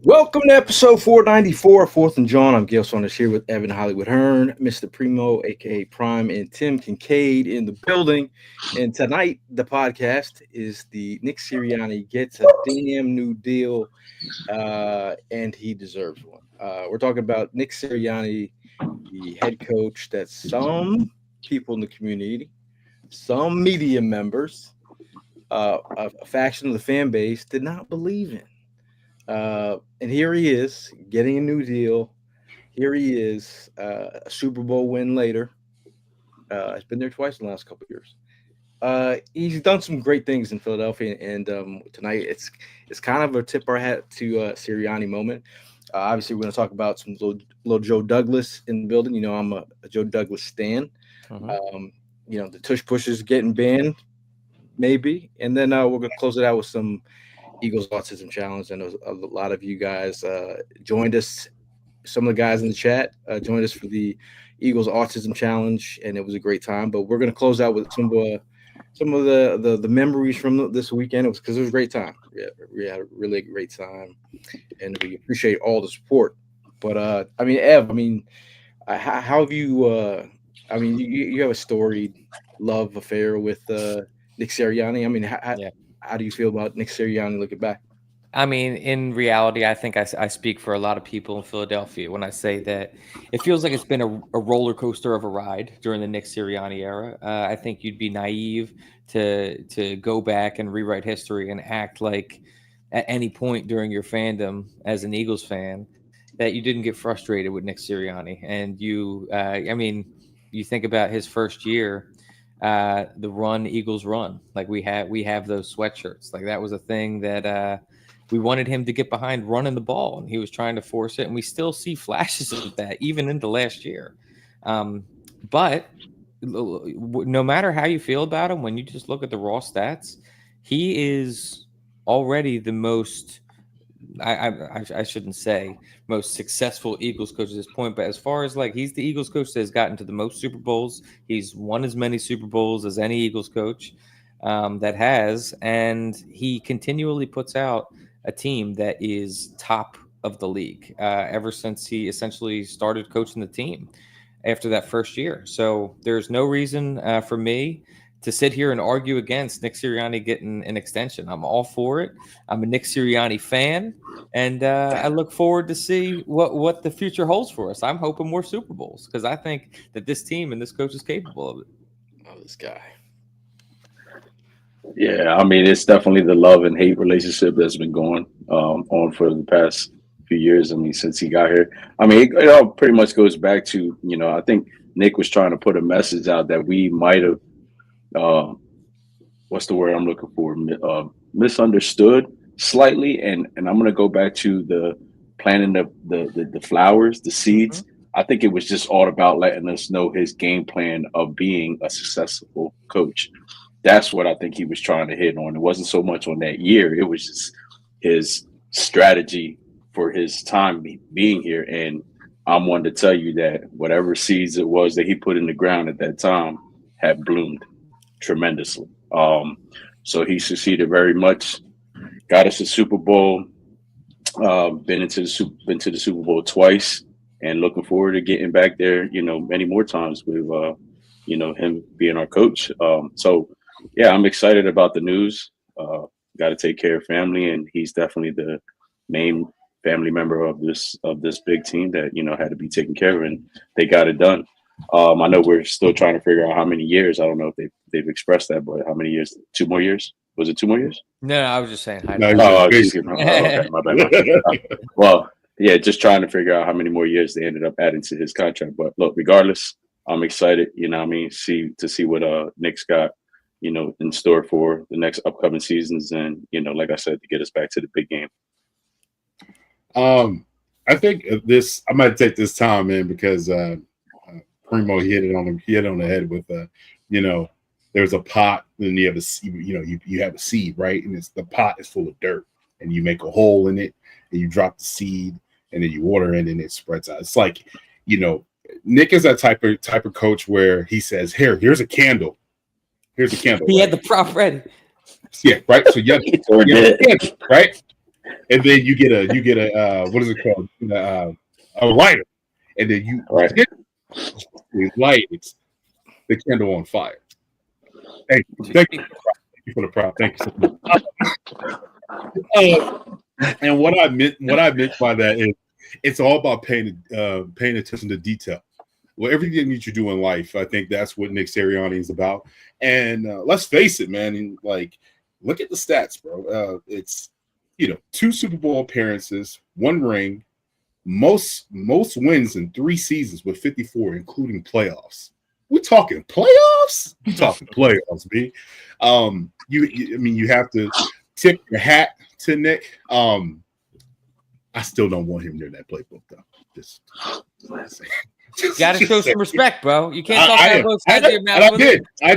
Welcome to episode 494 of Fourth and Jawn. I'm Gail Saunders here with Evan Hollywood Hearn, Mr. Primo, aka Prime, and Tim Kincaid in the building. And tonight, the podcast is the Nick Sirianni Gets a Damn New Deal, and he deserves one. We're talking about Nick Sirianni, the head coach that some people in the community, some media members, a faction of the fan base did not believe in. And here he is getting a new deal. Here he is, a Super Bowl win later. He's been there twice in the last couple of years. He's done some great things in Philadelphia, and tonight it's kind of a tip our hat to Sirianni moment. Obviously, we're going to talk about some little Joe Douglas in the building. You know, I'm a Joe Douglas stan. The tush push is getting banned, maybe, and then we're going to close it out with some Eagles Autism Challenge. I know a lot of you guys joined us. Some of the guys in the chat joined us for the Eagles Autism Challenge, and it was a great time. But we're going to close out with some of the memories from this weekend. It was because it was a great time. We had a really great time, and we appreciate all the support. But Ev, how have you? You have a storied love affair with Nick Sirianni. How do you feel about Nick Sirianni looking back? I mean, in reality, I think I speak for a lot of people in Philadelphia when I say that it feels like it's been a roller coaster of a ride during the Nick Sirianni era. I think you'd be naive to go back and rewrite history and act like at any point during your fandom as an Eagles fan that you didn't get frustrated with Nick Sirianni. And you think about his first year. The run Eagles run, like we have those sweatshirts, like that was a thing that we wanted him to get behind running the ball, and he was trying to force it, and we still see flashes of that even into last year. But no matter how you feel about him, when you just look at the raw stats, he is already the most I shouldn't say most successful Eagles coach at this point, but as far as like he's the Eagles coach that has gotten to the most Super Bowls. He's won as many Super Bowls as any Eagles coach that has, and he continually puts out a team that is top of the league ever since he essentially started coaching the team after that first year. So there's no reason for me to sit here and argue against Nick Sirianni getting an extension. I'm all for it. I'm a Nick Sirianni fan, and I look forward to see what the future holds for us. I'm hoping more Super Bowls because I think that this team and this coach is capable of it. Oh, this guy. Yeah, I mean, it's definitely the love and hate relationship that's been going on for the past few years. I mean, since he got here. I mean, it all pretty much goes back to, I think Nick was trying to put a message out that we might have what's the word I'm looking for? Misunderstood slightly, and I'm going to go back to the planting the flowers, the seeds. I think it was just all about letting us know his game plan of being a successful coach. That's what I think he was trying to hit on. It wasn't so much on that year. It was just his strategy for his time being here. And I'm one to tell you that whatever seeds it was that he put in the ground at that time had bloomed tremendously. So he succeeded very much, got us a Super Bowl, been to the Super Bowl twice, and looking forward to getting back there, many more times with, him being our coach. So yeah, I'm excited about the news. Got to take care of family, and he's definitely the main family member of this big team that, had to be taken care of, and they got it done. I know we're still trying to figure out how many years. I don't know if they've expressed that, but how many years? 2 more years? Was it 2 more years? No, I was just saying hi. Okay, my bad. Well, yeah, just trying to figure out how many more years they ended up adding to his contract. But look, regardless, I'm excited. To see what Nick's got, in store for the next upcoming seasons, and like I said, to get us back to the big game. I think I might take this time, man, because Primo hit it on the head with there's a pot, and you have a you have a seed, right? And the pot is full of dirt, and you make a hole in it, and you drop the seed, and then you water it, and it spreads out. It's like, Nick is that type of coach where he says, here's a candle. Here's a candle. He had the prop ready. Yeah, right. So you Or dead. right, and then you get a what is it called? A lighter, and then you Right. light the candle on fire. Thank you for the prop. Thank you so much. And what I meant by that is it's all about paying attention to detail. Well, everything that you do in life, I think that's what Nick Sirianni is about. And let's face it, man. And like, look at the stats, bro. It's 2 Super Bowl appearances, 1 ring, most wins in 3 seasons with 54, including playoffs. We're talking playoffs. We're talking playoffs, B. You have to tip your hat to Nick. I still don't want him near that playbook though. Just got to show some respect, bro. You can't talk out of both sides of your mouth. I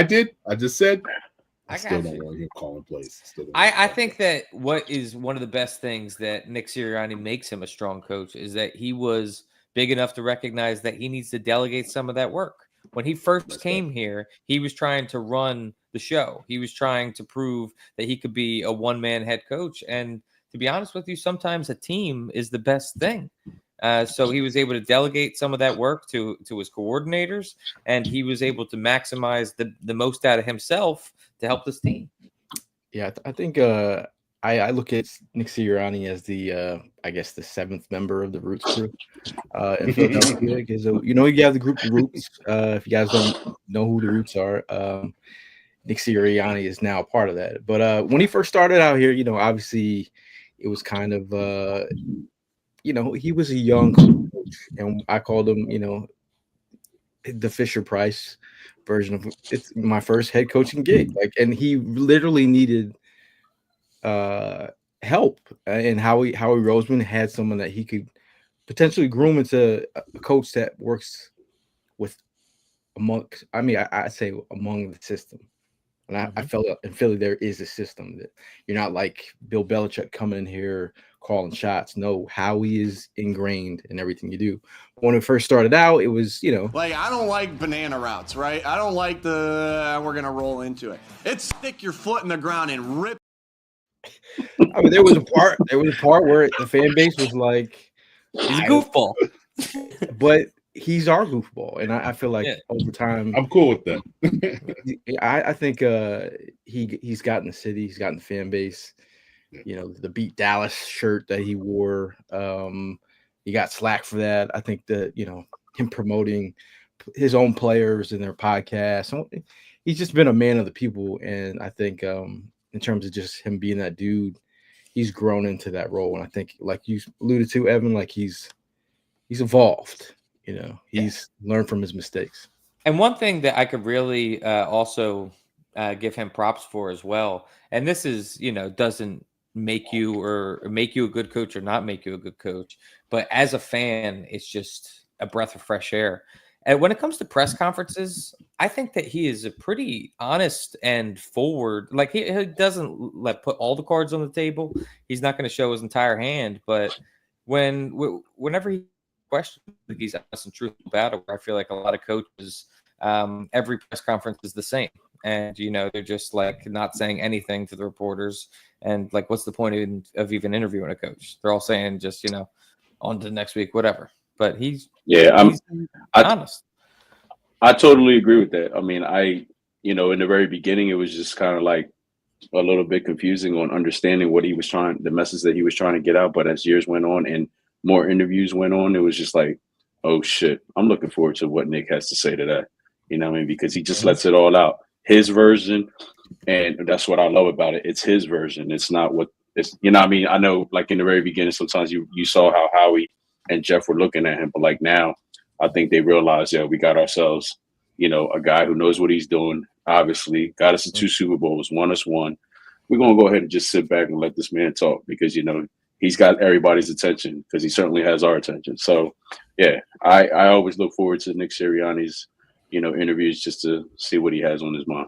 did. I just said I still don't want him calling plays. I think that what is one of the best things that Nick Sirianni makes him a strong coach is that he was big enough to recognize that he needs to delegate some of that work. When he first came here, he was trying to run the show. He was trying to prove that he could be a one-man head coach. And to be honest with you, sometimes a team is the best thing. So he was able to delegate some of that work to his coordinators, and he was able to maximize the most out of himself to help this team. Yeah, I think I look at Nick Sirianni as the I guess the 7th member of the Roots crew in Philadelphia. Because you have the group The Roots. If you guys don't know who the Roots are, Nick Sirianni is now a part of that. But when he first started out here, obviously it was kind of he was a young coach, and I called him the Fisher Price version of it's my first head coaching gig. And he literally needed help, and Howie Roseman had someone that he could potentially groom into a coach that works with I say among the system. And I felt in Philly there is a system that you're not like Bill Belichick coming in here calling shots. No, Howie is ingrained in everything you do. When it first started out, it was like, I don't like banana routes, right? I don't like we're gonna roll into it. It's stick your foot in the ground and rip. I mean, there was a part where the fan base was like, he's a goofball. But he's our goofball, and I feel like over time I'm cool with that. I think he's gotten the city, he's gotten the fan base. The Beat Dallas shirt that he wore, he got slack for that. I think that him promoting his own players in their podcast, he's just been a man of the people. And I think in terms of just him being that dude, he's grown into that role. And I think, like you alluded to, Evan, like he's evolved. He's learned from his mistakes. And one thing that I could really also give him props for as well, and this is, doesn't make you a good coach or not make you a good coach, but as a fan, it's just a breath of fresh air. And when it comes to press conferences, I think that he is a pretty honest and forward. Like he doesn't put all the cards on the table. He's not going to show his entire hand, but whenever he questions, he's honest and truthful about it. Where I feel like a lot of coaches, every press conference is the same, and they're just like not saying anything to the reporters. And like, what's the point of even interviewing a coach? They're all saying just on to next week, whatever. But he's honest. I totally agree with that. I mean, in the very beginning, it was just kind of like a little bit confusing on understanding what he was the message that he was trying to get out. But as years went on and more interviews went on, it was just like, oh shit, I'm looking forward to what Nick has to say to that. Because he just lets it all out, his version. And that's what I love about it. It's his version. It's not what it's, I know like in the very beginning, sometimes you saw how Howie and Jeff were looking at him, but like now I think they realize, we got ourselves, a guy who knows what he's doing, obviously got us to 2 Super Bowls, won us 1. We're going to go ahead and just sit back and let this man talk because, he's got everybody's attention because he certainly has our attention. So yeah, I always look forward to Nick Sirianni's, interviews just to see what he has on his mind.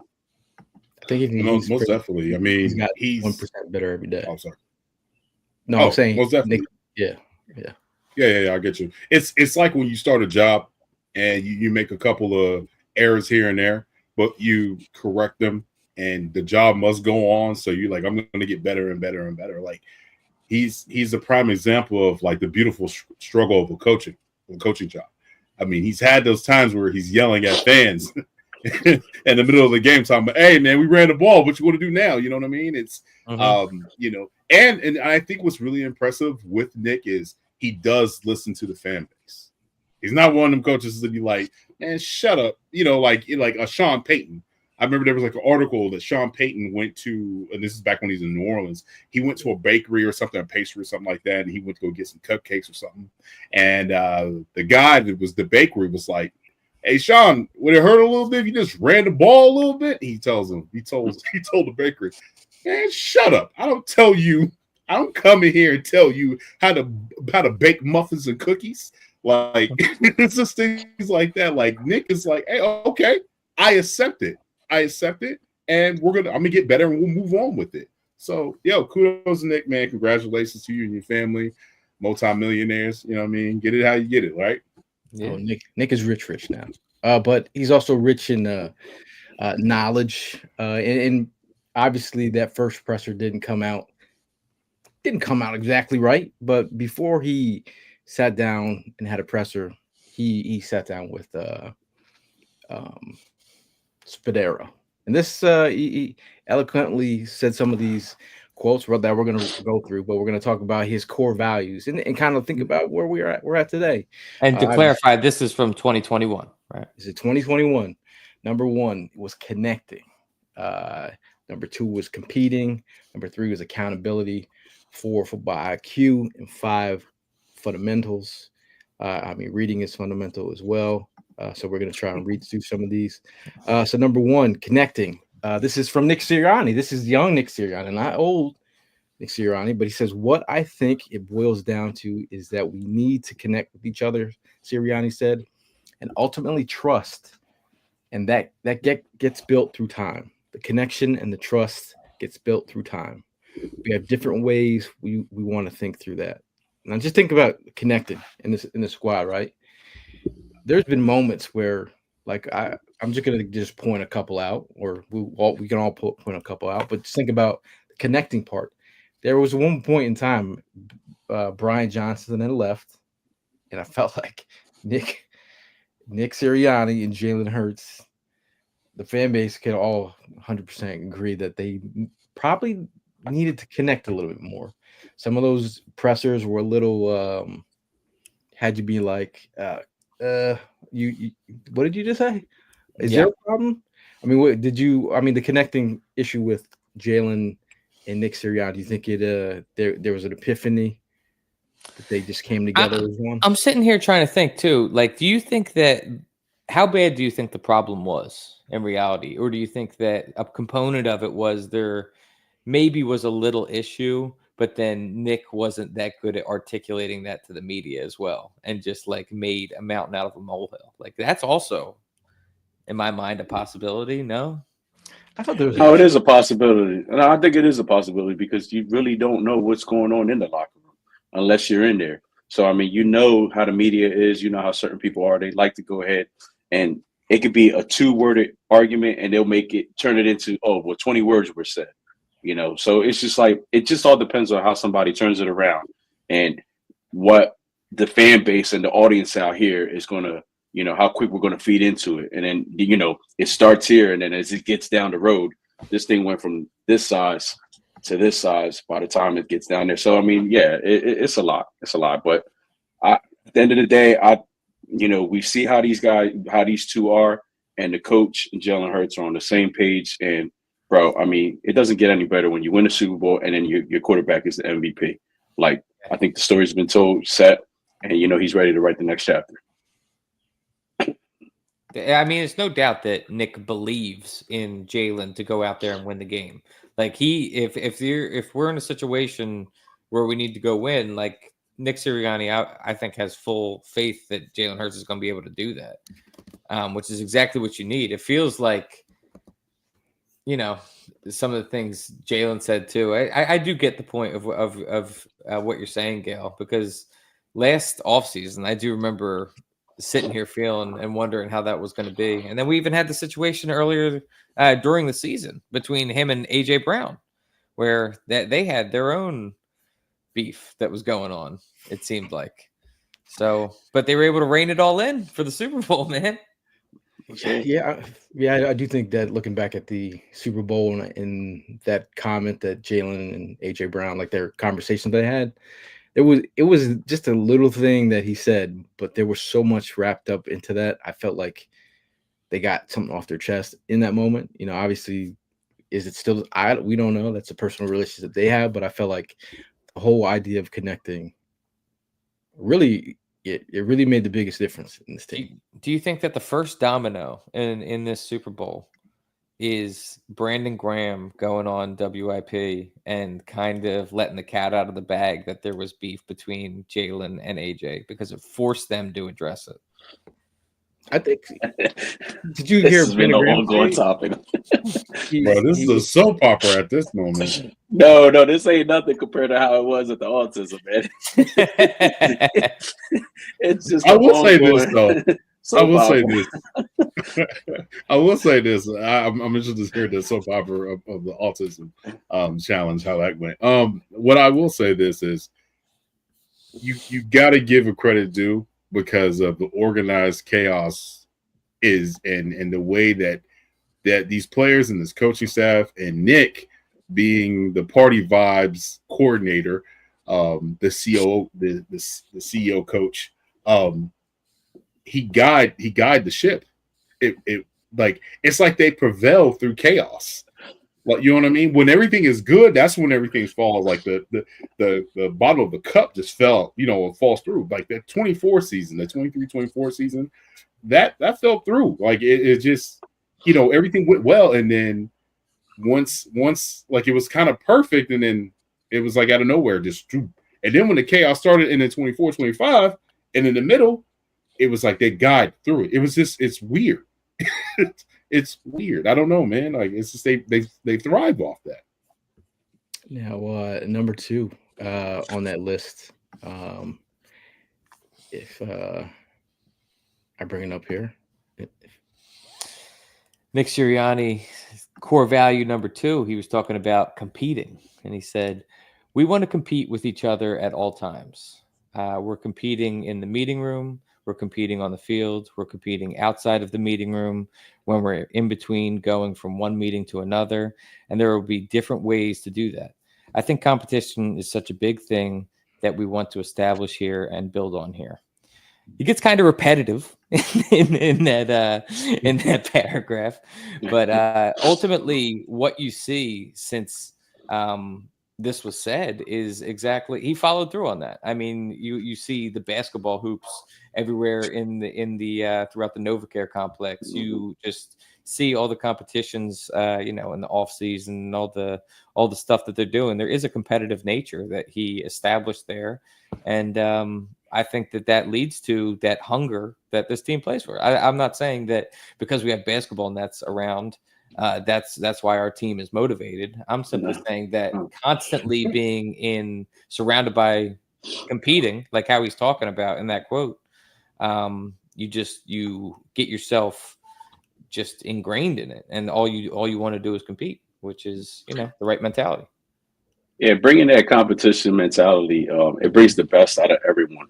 I think most definitely. I mean, he's 1% better every day. I'm sorry. No, I'm saying most definitely. Nick, Yeah. I get you. It's like when you start a job and you make a couple of errors here and there, but you correct them and the job must go on. So you're like, I'm going to get better and better and better. Like he's a prime example of like the beautiful struggle of a coaching job. I mean, he's had those times where he's yelling at fans in the middle of the game, talking about, "Hey, man, we ran the ball. What you want to do now?" You know what I mean? It's, you know, and I think what's really impressive with Nick is he does listen to the fan base. He's not one of them coaches that be like, "Man, shut up," you know, like a Sean Payton. I remember there was like an article that Sean Payton went to, and this is back when he's in New Orleans. He went to a bakery or something, a pastry or something like that, and he went to go get some cupcakes or something. And the guy that was the bakery was like, "Hey, Sean, would it hurt a little bit if you just ran the ball a little bit?" He told the bakery, "Man, shut up. I don't come in here and tell you how to bake muffins and cookies." Like it's just things like that. Like Nick is like, "Hey, okay, I accept it, and I'm gonna get better, and we'll move on with it." So, kudos to Nick, man. Congratulations to you and your family, multi-millionaires. You know what I mean? Get it how you get it, right? Yeah. Oh, Nick is rich now, but he's also rich in knowledge, and obviously that first presser didn't come out exactly right. But before he sat down and had a presser, he sat down with Spadero, and this he eloquently said some of these quotes that we're going to go through, but we're going to talk about his core values and kind of think about where we're at today. And to clarify, this is from 2021, right? This is 2021. Number 1 was connecting. Number 2 was competing. Number 3 was accountability. 4, football IQ, and 5, fundamentals. Reading is fundamental as well. So we're going to try and read through some of these. So number 1, connecting. This is from Nick Sirianni. This is young Nick Sirianni, not old Nick Sirianni, but he says, "What I think it boils down to is that we need to connect with each other," Sirianni said, "and ultimately trust. And that gets built through time. The connection and the trust gets built through time. We have different ways we want to think through that." Now just think about connecting in the squad, right? There's been moments where, like, I'm just gonna just point a couple out, or we can all point a couple out, but just think about the connecting part. There was one point in time, Brian Johnson then left, and I felt like Nick Sirianni and Jalen Hurts, the fan base can all 100% agree that they probably needed to connect a little bit more. Some of those pressers were a little had you be like, you what did you just say? Is there a problem? I mean, what did you? I mean, the connecting issue with Jalen and Nick Sirianni. Do you think there was an epiphany that they just came together as one? I'm sitting here trying to think too. Like, do you think that? How bad do you think the problem was in reality, or do you think that a component of it was there maybe was a little issue, but then Nick wasn't that good at articulating that to the media as well, and just like made a mountain out of a molehill? Like, that's also, in my mind, a possibility. No, I thought there was. No, it is a possibility, and I think it is a possibility because you really don't know what's going on in the locker room unless you're in there. So I mean, you know how the media is, you know how certain people are. They like to go ahead, and it could be a 2-worded argument, and they'll turn it into 20 words were said. You know, so it's just like, it just all depends on how somebody turns it around and what the fan base and the audience out here is going to, you know, how quick we're going to feed into it. And then, you know, it starts here. And then as it gets down the road, this thing went from this size to this size by the time it gets down there. So, I mean, yeah, it's a lot. It's a lot. But at the end of the day, we see how these two are, and the coach and Jalen Hurts are on the same page. And bro, I mean, it doesn't get any better when you win a Super Bowl and then your quarterback is the MVP. Like, I think the story's been told, set, and, you know, he's ready to write the next chapter. I mean, it's no doubt that Nick believes in Jalen to go out there and win the game. Like, if we're in a situation where we need to go win, like, Nick Sirianni, I think, has full faith that Jalen Hurts is going to be able to do that, which is exactly what you need. It feels like, you know, some of the things Jalen said too. I do get the point of what you're saying, Gail, because last offseason, I do remember sitting here feeling and wondering how that was going to be. And then we even had the situation earlier during the season between him and AJ Brown, where they had their own beef that was going on, it seemed like. So, but they were able to rein it all in for the Super Bowl, man. Yeah, I do think that looking back at the Super Bowl and that comment that Jalen and AJ Brown, like their conversation they had, it was just a little thing that he said, but there was so much wrapped up into that. I felt like they got something off their chest in that moment. You know, obviously, is it still? We don't know. That's a personal relationship they have, but I felt like the whole idea of connecting really. It really made the biggest difference in this team. Do you think that the first domino in this Super Bowl is Brandon Graham going on WIP and kind of letting the cat out of the bag that there was beef between Jalen and AJ because it forced them to address it? I think. Did you hear Brandon Graham ongoing topic? Bro, this is a soap opera at this moment. No, this ain't nothing compared to how it was at the autism, man. It's just. I will say this though. I will say this. I'm interested to hear the soap opera of the autism challenge, how that went. What I will say this is, you got to give a credit due because of the organized chaos is and the way that these players and this coaching staff and Nick being the party vibes coordinator, the CEO, the CEO coach, he guide the ship. It's like they prevail through chaos. Like, you know what I mean? When everything is good, that's when everything falls. Like the bottom of the cup just fell, it falls through. Like that 24 season, the 23-24 season, that fell through. Like it just, everything went well. And then once like it was kind of perfect, and then it was like out of nowhere, just and then when the chaos started in the 24-25, and in the middle, it was like they guide through it. It was just, it's weird. It's weird. I don't know, man. Like it's just they thrive off that. Now, number 2 on that list. If I bring it up here, Nick Sirianni, core value number 2. He was talking about competing, and he said, "We want to compete with each other at all times. We're competing in the meeting room. We're competing on the field. We're competing outside of the meeting room when we're in between going from one meeting to another. And there will be different ways to do that. I think competition is such a big thing that we want to establish here and build on here." It gets kind of repetitive in that paragraph, but ultimately, what you see since this was said is exactly, he followed through on that. I mean, you see the basketball hoops everywhere in the throughout the NovaCare complex. You just see all the competitions, in the off season, and all the stuff that they're doing. There is a competitive nature that he established there, and I think that leads to that hunger that this team plays for. I'm not saying that because we have basketball nets around, that's why our team is motivated. I'm simply saying that constantly being surrounded by competing, like how he's talking about in that quote, you get yourself just ingrained in it, and all you want to do is compete, which is the right mentality. Yeah, bringing that competition mentality, it brings the best out of everyone.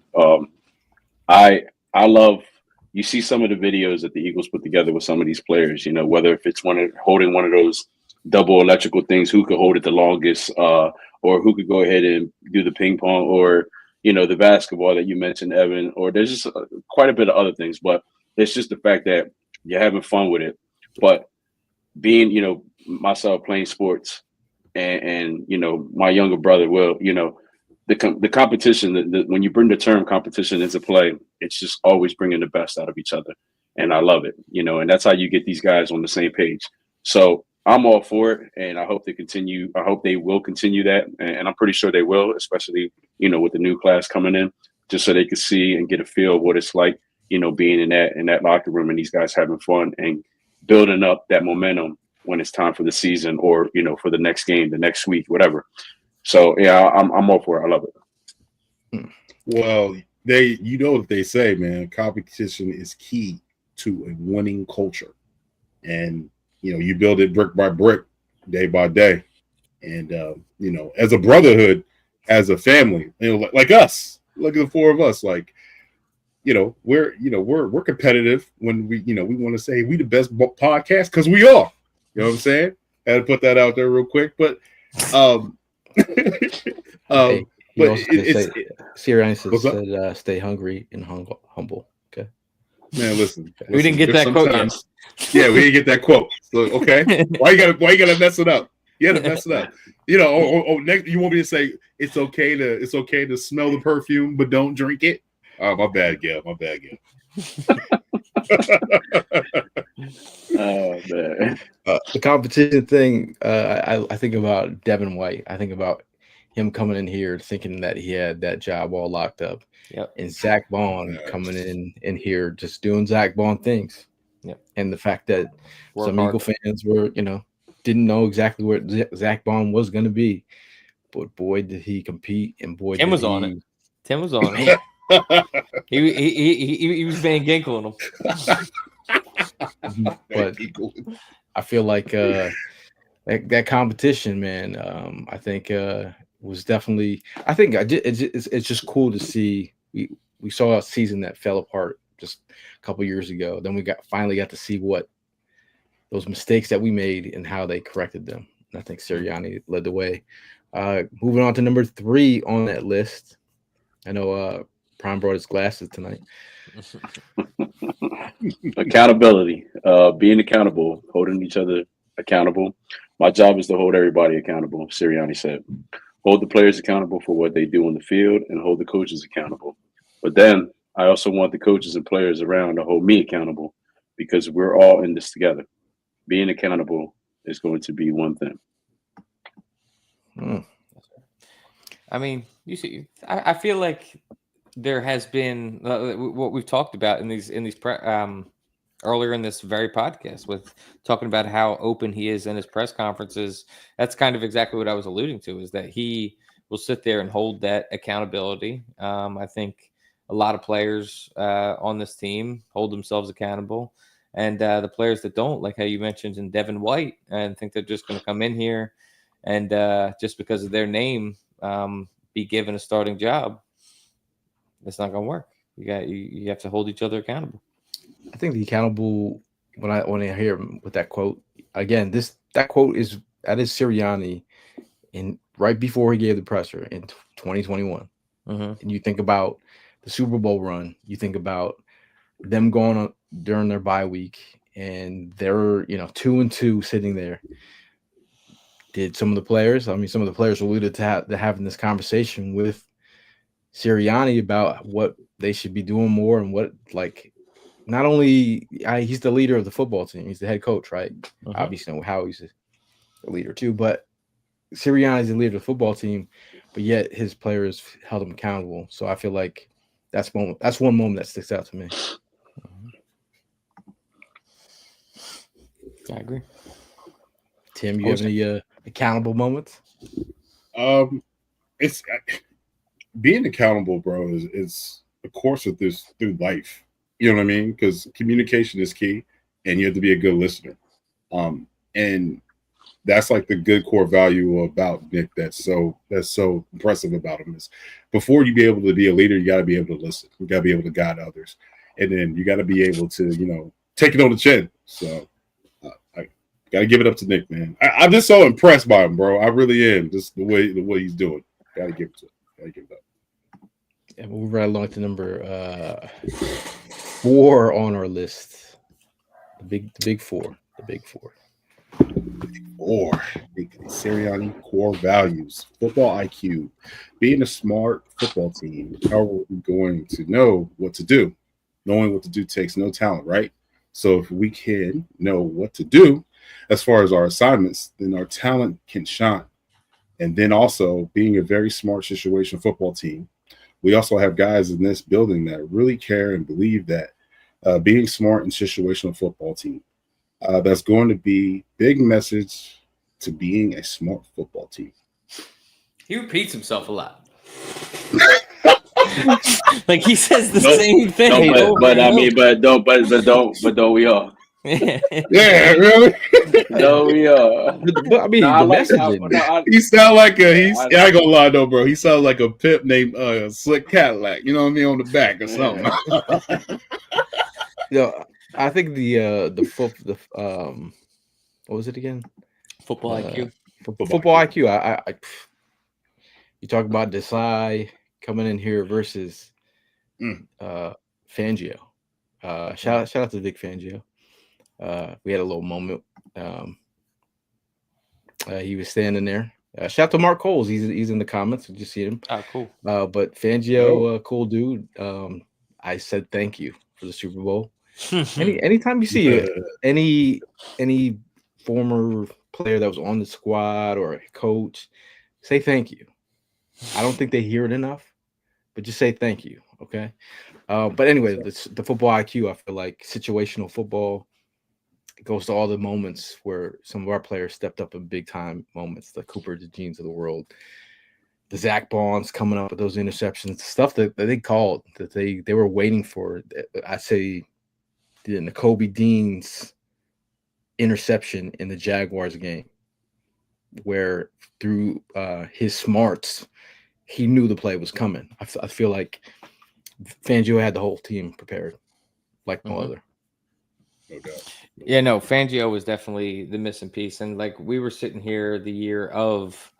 I love, you see some of the videos that the Eagles put together with some of these players, whether if it's holding one of those double electrical things, who could hold it the longest, or who could go ahead and do the ping pong, or, the basketball that you mentioned, Evan, or there's just quite a bit of other things, but it's just the fact that you're having fun with it. But being, myself playing sports, and my younger brother will, the competition, when you bring the term competition into play, it's just always bringing the best out of each other, and I love it, and that's how you get these guys on the same page. So I'm all for it, and I hope they continue. I hope they will continue that, and I'm pretty sure they will, especially with the new class coming in, just so they can see and get a feel of what it's like, being in that locker room and these guys having fun and building up that momentum when it's time for the season, or for the next game, the next week, whatever. So yeah, I'm all for it. I love it. Well, what they say, man. Competition is key to a winning culture, and you build it brick by brick, day by day, and as a brotherhood, as a family, like us, look at the four of us, like we're competitive when we want to say we the best podcast because we are. You know what I'm saying? I had to put that out there real quick, but Hey, but Sirianni said stay hungry and humble. Okay, man, listen, we didn't get that quote yet. Yeah, we didn't get that quote. So, okay, why you gotta mess it up? You gotta mess it up. Next, you want me to say it's okay to smell the perfume, but don't drink it. Oh, my bad, Gil. My bad, Gil. Oh man, the competition thing. I think about Devin White. I think about him coming in here thinking that he had that job all locked up. Yep. And Zach Bond coming in here just doing Zach Bond things. Yep. And the fact that some Eagle fans were, didn't know exactly where Zach Bond was going to be, but boy did he compete, and boy Tim was on it. Tim was on it. he was Van Ginkel in him. But I feel like that competition, man. I think was definitely. I think it's just cool to see. We saw a season that fell apart just a couple years ago. Then we finally got to see what those mistakes that we made and how they corrected them. And I think Sirianni led the way. Moving on to number 3 on that list. I know Prime brought his glasses tonight. Accountability, being accountable, holding each other accountable. My job is to hold everybody accountable. Sirianni said, hold the players accountable for what they do on the field and hold the coaches accountable. But then I also want the coaches and players around to hold me accountable because we're all in this together. Being accountable is going to be one thing. I mean, you see, I feel like there has been what we've talked about in these earlier in this very podcast with talking about how open he is in his press conferences. That's kind of exactly what I was alluding to, is that he will sit there and hold that accountability. I think a lot of players on this team hold themselves accountable, and the players that don't, like how you mentioned in Devin White, and think they're just going to come in here and just because of their name be given a starting job. That's not going to work. You have to hold each other accountable. I think the accountable, when I hear him with that quote again, that quote is Sirianni right before he gave the presser in 2021. And you think about the Super Bowl run, you think about them going on during their bye week, and they're 2-2 sitting there. Did some of the players alluded to having this conversation with Sirianni about what they should be doing more, and what, like, not only he's the leader of the football team, he's the head coach, right? Obviously, how he's a leader too, but Sirianni's the leader of the football team, but yet his players held him accountable. So I feel like that's one moment that sticks out to me. I agree. Tim, you have any accountable moments? It's being accountable, bro, is a course of this through life. You know what I mean? Because communication is key, and you have to be a good listener. And that's like the good core value about Nick that's so impressive about him is before you be able to be a leader, you got to be able to listen. You got to be able to guide others, and then you got to be able to take it on the chin. So I got to give it up to Nick, man. I'm just so impressed by him, bro. I really am. Just the way he's doing. Got to give it to him. Got to give it up. And we'll right along to number 4 on our list. The big four. Or Sirianni core values, football IQ, being a smart football team. How are we going to know what to do? Knowing what to do takes no talent, right? So if we can know what to do as far as our assignments, then our talent can shine. And then also being a very smart situational football team, we also have guys in this building that really care and believe that being smart and situational football team, that's going to be big message to being a smart football team. He repeats himself a lot. Like he says the Nope. same thing. No, over but and I mean, over. but don't we all? Yeah, really. No, we are. But I mean, No, I the like that. messaging. No, He sound like a I- I ain't gonna lie though, bro. He sounds like a pimp named Slick Cadillac. You know what I mean, on the back or something. I think what was it again? Football IQ. Football IQ. I you talk about Desai coming in here versus Fangio. Shout out to Vic Fangio. We had a little moment. He was standing there. Shout out to Mark Coles. He's in the comments. Did you see him? Oh, cool. But Fangio, cool dude. I said thank you for the Super Bowl. Anytime you see any former player that was on the squad or a coach, say thank you. I don't think they hear it enough, but just say thank you. Okay. But anyway, the football IQ, I feel like situational football, it goes to all the moments where some of our players stepped up in big time moments, the Cooper DeJeans of the world, the Zach Bonds coming up with those interceptions, stuff that they called, that they were waiting for. I say the Nakobe Dean's interception in the Jaguars game, where through his smarts, he knew the play was coming. I feel like Fangio had the whole team prepared like no other. No doubt. Yeah, no, Fangio was definitely the missing piece. And like we were sitting here the year of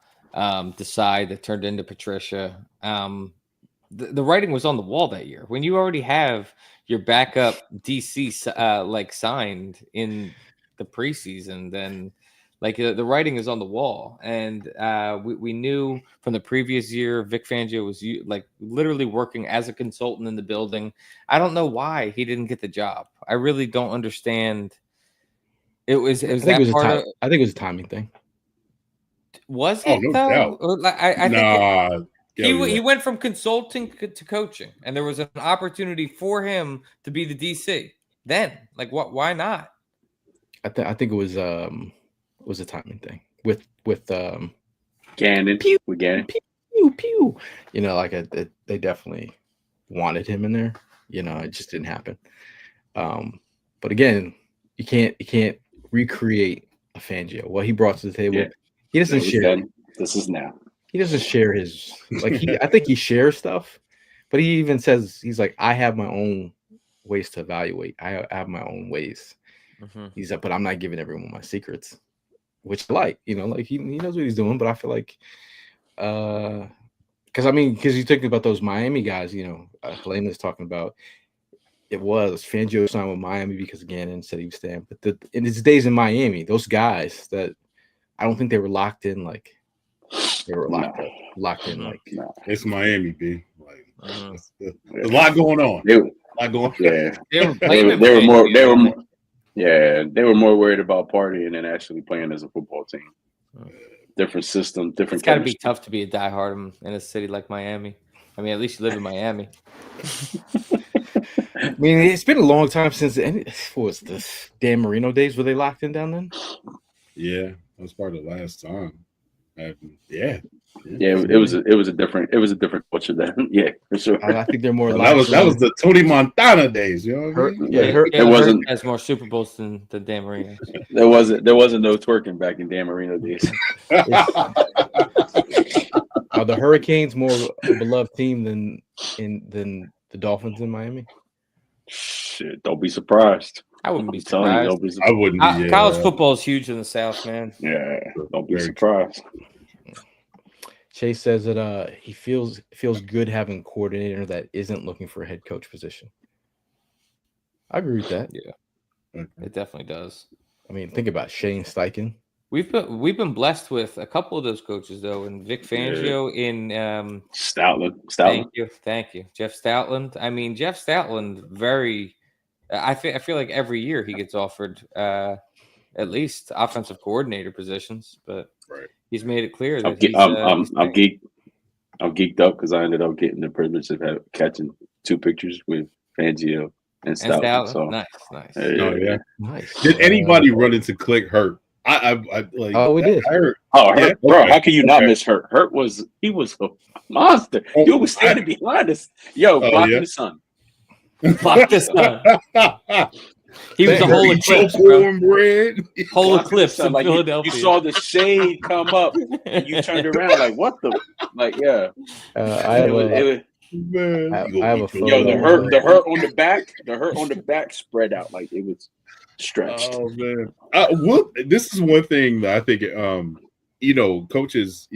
Decide that turned into Patricia. The writing was on the wall that year. When you already have your backup DC like signed in the preseason, then like the writing is on the wall. And we knew from the previous year, Vic Fangio was like literally working as a consultant in the building. I don't know why he didn't get the job. I really don't understand. I think it was a timing thing. Was it no though? doubt. I think he went from consulting to coaching, and there was an opportunity for him to be the DC. Then, like, what? Why not? I think it was a timing thing with Gannon. Pew, with Gannon. Pew, pew. You know, like they definitely wanted him in there. You know, it just didn't happen. But again, you can't recreate a Fangio. What he brought to the table, he doesn't share. This is now. He doesn't share his I think he shares stuff, but he even says he's like, I have my own ways to evaluate. I have my own ways. Mm-hmm. He's like, but I'm not giving everyone my secrets, which I like, you know, like he knows what he's doing. But I feel like, because you think about those Miami guys, you know, Helena's talking about. It was Fangio signed with Miami because Gannon said he was staying. But in his days in Miami, those guys that I don't think they were locked in like they were locked in like. It's Miami, B. Like there's a lot going on. They were more worried about partying than actually playing as a football team. Different system, different. It's got to be tough to be a diehard in a city like Miami. I mean, at least you live in Miami. I mean, it's been a long time since what was the Dan Marino days? Were they locked in down then? Yeah, that was probably the last time. It was a different culture then. Yeah, for sure. I think they're more. That was the Tony Montana days. You know what I mean? It wasn't has more Super Bowls than Dan Marino. There wasn't no twerking back in Dan Marino days. Are the Hurricanes more a beloved team than the Dolphins in Miami? Shit, don't be surprised. I wouldn't be surprised. I wouldn't be. College football is huge in the South, man. Yeah, don't be surprised. Chase says that he feels good having a coordinator that isn't looking for a head coach position. I agree with that. Yeah, it definitely does. I mean, think about Shane Steichen. We've been blessed with a couple of those coaches though, in Vic Fangio, in Stoutland. Thank you, Jeff Stoutland. I mean, Jeff Stoutland, I feel like every year he gets offered at least offensive coordinator positions, but he's made it clear that I'm geeked up because I ended up getting the privilege of catching 2 pictures with Fangio and Stoutland. So nice. Oh yeah, nice. Did anybody run into Click Hurt I like. Oh, we did. I heard, Oh, Hurt, yeah, bro! okay, How can you not okay. miss Hurt? He was a monster. Oh, Dude was standing behind us. Yo, Oh, blocking yeah. the sun. Block the sun. He was a Thank whole Eat your eclipse, bro. cornbread. Whole Blocking the eclipse sun. in Like Philadelphia. you saw the shade come up, and you turned around like, what the? Like, yeah. I have It was. It was. Man, I you gonna have eat a your photo. Yo, the of, hurt on the back. The hurt on the back spread out like it was stretched. Oh man, this is one thing that I think coaches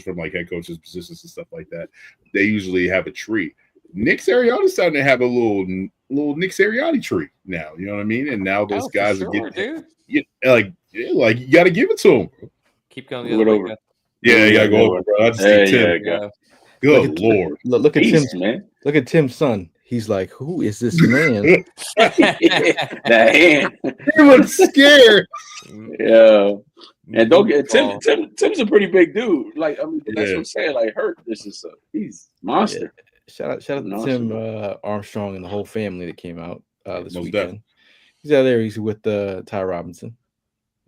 from like head coaches positions and stuff like that, they usually have a tree. Nick Sirianni's starting to have a little Nick Sirianni tree now. You know what I mean? And now those guys are getting like you got to give it to him. Bro. Keep going the other way. Guys. Yeah, you got to go over, bro. I just think Tim. Yeah. Good Lord. Look at Beast, Tim, man. Look at Tim's son. He's like, who is this man? That hand. He looks scared. Yeah. And don't get Tim's a pretty big dude. Like, I mean, that's what I'm saying. Like, Hurt, he's monster. Yeah. Shout out to Tim Armstrong and the whole family that came out this weekend. Definitely. He's out there. He's with Ty Robinson,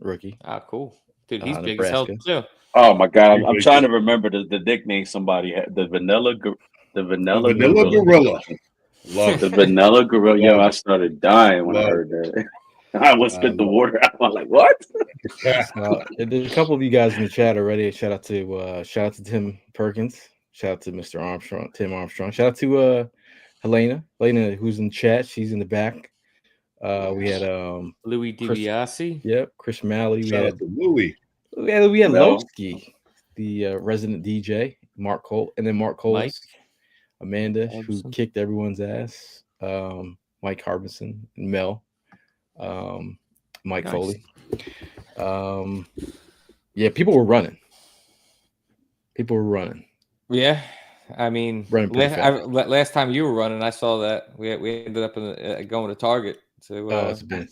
rookie. Ah, cool. Dude, he's big Nebraska. as hell too. Oh my God, I'm trying to remember the nickname somebody had. The vanilla gorilla. Love The vanilla gorilla. Yo, I started dying when I Love heard that. I almost spit the water out. I'm like, what? There's a couple of you guys in the chat already. Shout out to Tim Perkins. Shout out to Mr. Armstrong, Tim Armstrong. Shout out to Helena, who's in the chat. She's in the back. We had Louis DiBiase. Yep, Chris Malley. Shout out to Louis. We had Lowski, the resident DJ, Mark Cole, and then Mark Cole, Amanda, who kicked everyone's ass. Mike Harbison, and Mel, Mike Foley. Yeah, people were running. Yeah, I mean, last time you were running, I saw that we ended up going to Target. So it's been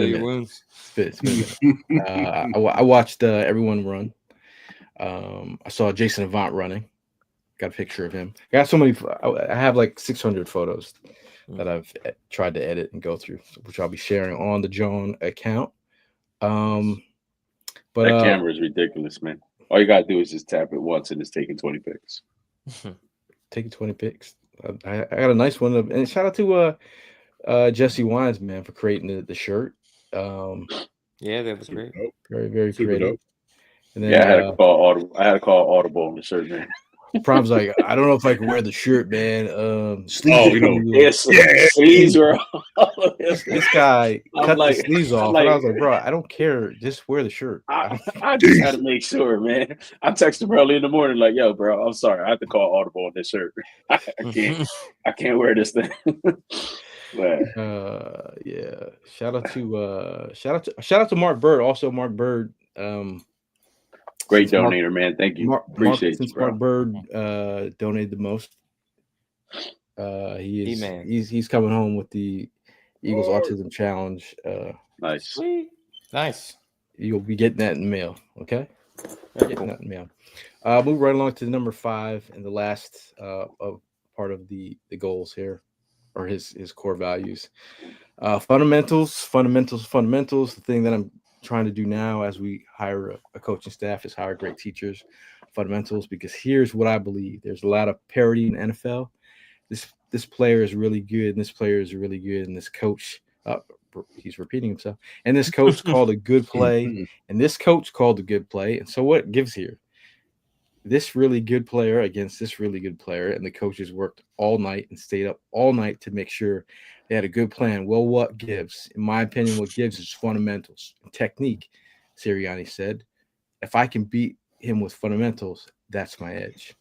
your wounds. It's been I watched everyone run. I saw Jason Avant running. Got a picture of him. I got so many. I have like 600 photos that I've tried to edit and go through, which I'll be sharing on the Jawn account. But that camera is ridiculous, man. All you gotta do is just tap it once, and it's taking 20 pics. Taking 20 pics. I got a nice one, and shout out to Jesse Wines, man, for creating the shirt. Yeah, that was great. Very, very creative. And then, I had to call Audible on the shirt, man. Prom's like, I don't know if I can wear the shirt, man. Sleeves were all this guy cut the sleeves off. And I was like, bro, I don't care. Just wear the shirt. I just had to make sure, man. I texted him early in the morning, like, yo, bro, I'm sorry. I have to call Audible on this shirt. I can't wear this thing. Yeah. Shout out to Mark Bird. Also, Mark Bird. Great donator, man. Thank you. Appreciate you, bro. Mark Bird donated the most. He's coming home with the Eagles Autism Challenge. Nice. Nice. You'll be getting that in the mail. Okay. Getting that in the mail. Move right along to number 5 and the last of part of the goals here, or his core values. Fundamentals. The thing that I'm trying to do now as we hire a coaching staff is hire great teachers. Fundamentals, because here's what I believe. There's a lot of parity in NFL. This player is really good, and this player is really good, and this coach, he's repeating himself, and this coach called a good play, and this coach called a good play. And so what gives here? This really good player against this really good player, and the coaches worked all night and stayed up all night to make sure they had a good plan. Well, what gives? In my opinion, what gives is fundamentals and technique. Sirianni said, if I can beat him with fundamentals, that's my edge.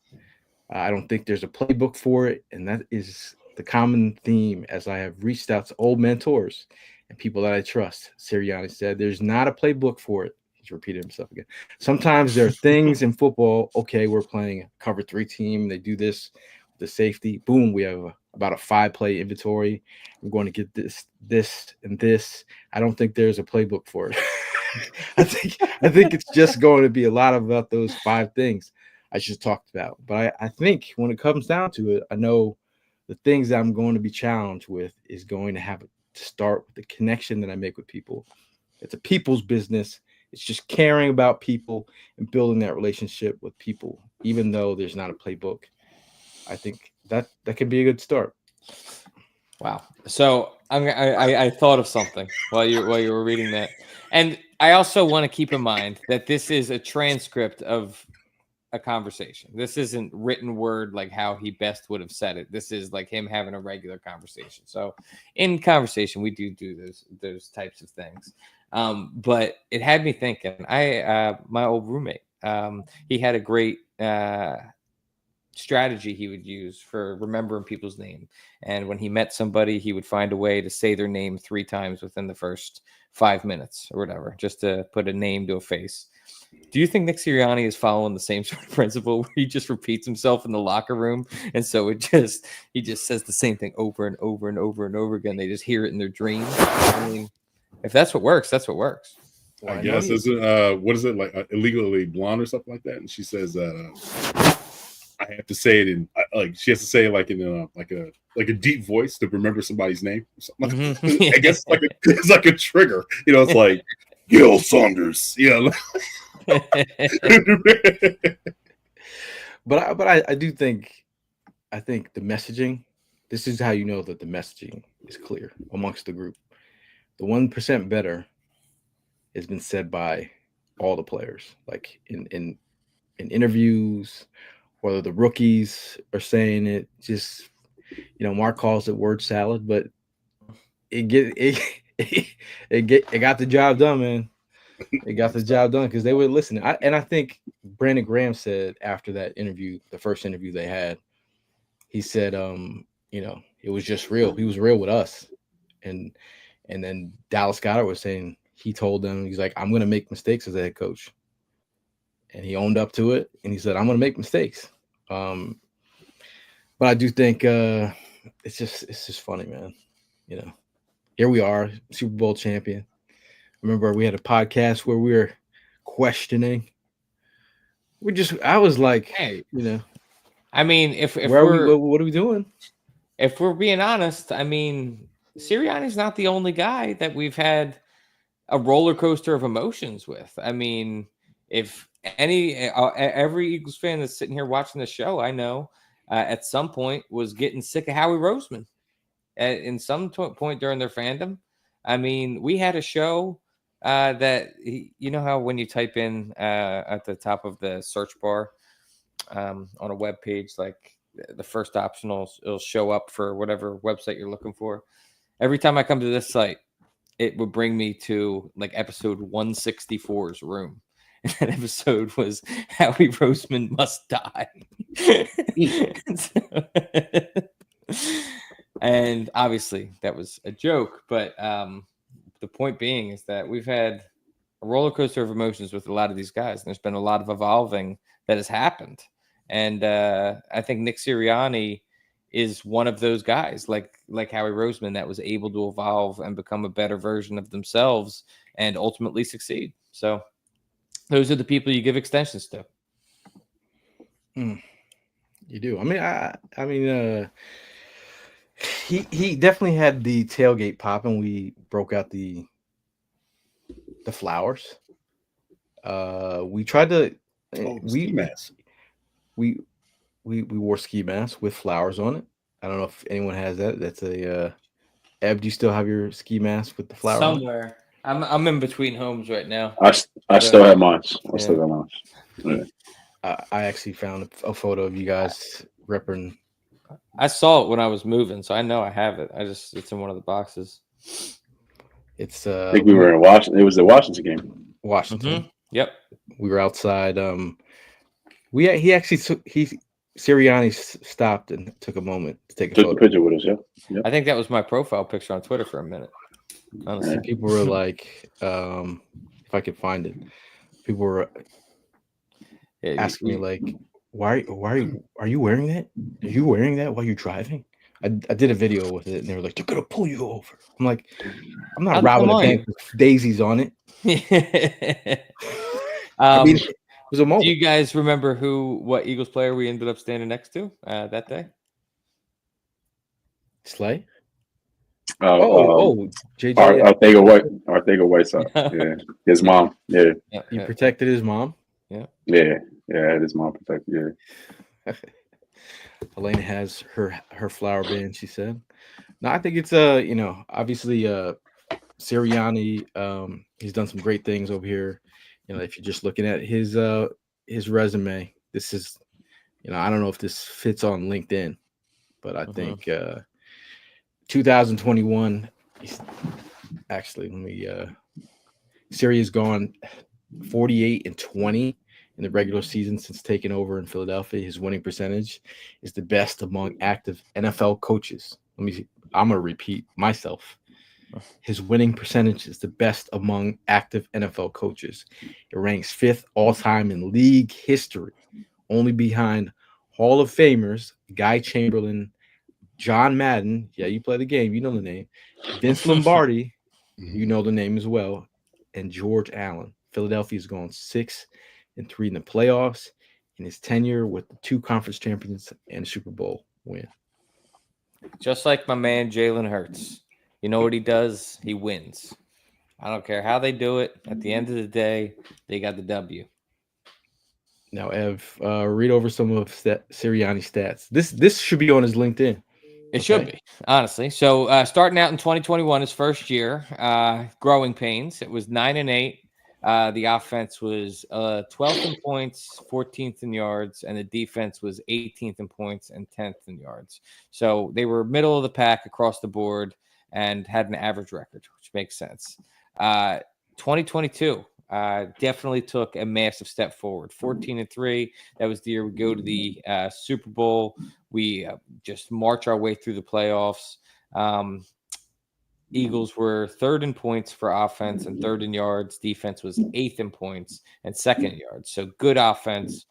I don't think there's a playbook for it, and that is the common theme as I have reached out to old mentors and people that I trust. Sirianni said, there's not a playbook for it. He's repeated himself again. Sometimes there are things in football. Okay, we're playing a cover 3 team. They do this, the safety. Boom, we have about a 5-play inventory. We're going to get this, and this. I don't think there's a playbook for it. I think it's just going to be a lot about those 5 things I just talked about. But I think when it comes down to it, I know the things that I'm going to be challenged with is going to have to start with the connection that I make with people. It's a people's business, It's just caring about people and building that relationship with people, even though there's not a playbook. I think that could be a good start. Wow. So I thought of something while you were reading that, and I also want to keep in mind that this is a transcript of a conversation. This isn't written word like how he best would have said it. This is like him having a regular conversation. So in conversation, we do those types of things. But it had me thinking. My old roommate, he had a great strategy he would use for remembering people's name. And when he met somebody, he would find a way to say their name 3 times within the first 5 minutes or whatever, just to put a name to a face. Do you think Nick Sirianni is following the same sort of principle where he just repeats himself in the locker room? And so he just says the same thing over and over and over and over again. They just hear it in their dreams. I mean, if that's what works, that's what works. I guess is it what is it like illegally blonde or something like that? And she says that I have to say it in like she has to say it like in like a deep voice to remember somebody's name. Or something like that. I guess it's like a trigger. You know, it's like Gil Saunders. Yeah. But I do think the messaging. This is how you know that the messaging is clear amongst the group. The 1% better has been said by all the players, like in interviews, whether the rookies are saying it. Just Mark calls it word salad, but it got the job done, man. It got the job done because they were listening. I think Brandon Graham said after that interview, the first interview they had, he said, it was just real. He was real with us. And then Dallas Goedert was saying he told them, he's like, I'm going to make mistakes as a head coach. And he owned up to it. And he said, I'm going to make mistakes. But I do think it's just funny, man. Here we are, Super Bowl champion. Remember, we had a podcast where we were questioning. I was like, hey, I mean, if what are we doing? If we're being honest, I mean, Sirianni's not the only guy that we've had a roller coaster of emotions with. I mean, if every Eagles fan that's sitting here watching the show, I know at some point was getting sick of Howie Roseman in some point during their fandom. I mean, we had a show that, how when you type in at the top of the search bar on a web page, like the first option it'll show up for whatever website you're looking for. Every time I come to this site, it would bring me to like episode 164's room. And that episode was Howie Roseman Must Die. And obviously that was a joke, but the point being is that we've had a roller coaster of emotions with a lot of these guys, and there's been a lot of evolving that has happened. And I think Nick Sirianni is one of those guys, like Howie Roseman, that was able to evolve and become a better version of themselves and ultimately succeed. So those are the people you give extensions to. You do. I mean, he definitely had the tailgate pop, and we broke out the flowers. We tried to ski masks. We wore ski masks with flowers on it. I don't know if anyone has that. That's a Eb, do you still have your ski mask with the flower somewhere on it? I'm in between homes right now. I still have mine. Still got mine. Yeah. I actually found a photo of you guys ripping. I saw it when I was moving, so I know I have it. It's in one of the boxes. It's I think we were in Washington. It was the Washington game. Washington. Mm-hmm. Yep. We were outside. Sirianni stopped and took a moment to take a photo. Took a picture with us, yeah. Yep. I think that was my profile picture on Twitter for a minute. Honestly, people were like, if I could find it, people were asking me like, why are you wearing that? Are you wearing that while you're driving? I did a video with it, and they were like, they're gonna pull you over. I'm like, I'm not robbing a bank with daisies on it. I mean, it was a moment. Do you guys remember what Eagles player we ended up standing next to that day? Slay? JJ. Arthega Whiteside. Yeah, his mom. Yeah, You protected his mom. yeah. I had his mom protected. Yeah. Elena has her flower band. She said. No, I think it's obviously Sirianni. He's done some great things over here. If you're just looking at his resume, this is I don't know if this fits on LinkedIn, but I think 2021. Actually, let me. Siri's gone 48-20 in the regular season since taking over in Philadelphia. His winning percentage is the best among active NFL coaches. Let me see. I'm gonna repeat myself. His winning percentage is the best among active NFL coaches. It ranks 5th all time in league history, only behind Hall of Famers Guy Chamberlain, John Madden. Yeah, you play the game, you know the name. Vince Lombardi, you know the name as well, and George Allen. Philadelphia's gone 6-3 in the playoffs in his tenure with the 2 conference champions and a Super Bowl win. Just like my man Jalen Hurts. You know what he does? He wins. I don't care how they do it. At the end of the day, they got the W. Now, Ev, read over some of Sirianni stats. This should be on his LinkedIn. It should be, honestly. So starting out in 2021, his first year, growing pains. It was 9-8. The offense was 12th in points, 14th in yards, and the defense was 18th in points and 10th in yards. So they were middle of the pack across the board and had an average record, which makes sense. 2022 definitely took a massive step forward. 14-3. That was the year we go to the Super Bowl. We just march our way through the playoffs. Eagles were 3rd in points for offense and 3rd in yards. Defense was 8th in points and 2nd in yards. So good offense.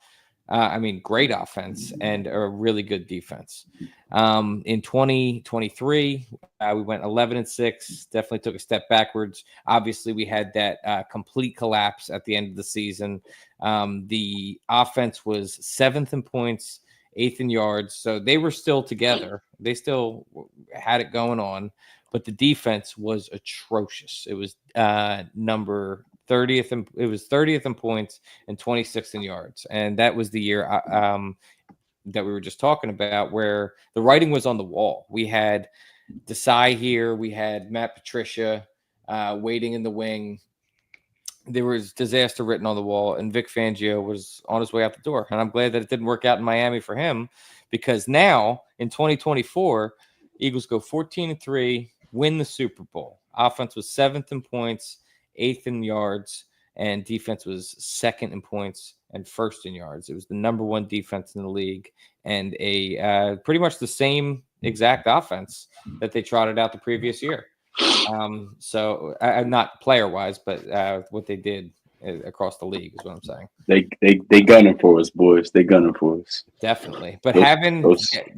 Great offense and a really good defense. In 2023, we went 11-6. Definitely took a step backwards. Obviously, we had that complete collapse at the end of the season. The offense was 7th in points, 8th in yards. So they were still together. They still had it going on. But the defense was atrocious. It was number 30th, and it was 30th in points and 26th in yards. And that was the year that we were just talking about, where the writing was on the wall. We had Desai here, we had Matt Patricia waiting in the wing. There was disaster written on the wall, and Vic Fangio was on his way out the door. And I'm glad that it didn't work out in Miami for him, because now in 2024, Eagles go 14-3, win the Super Bowl. Offense was 7th in points, 8th in yards, and defense was 2nd in points and 1st in yards. It was the number 1 defense in the league, and a pretty much the same exact offense that they trotted out the previous year. So not player wise, but what they did across the league is what I'm saying. They gunning for us, boys. They gunning for us. Definitely. But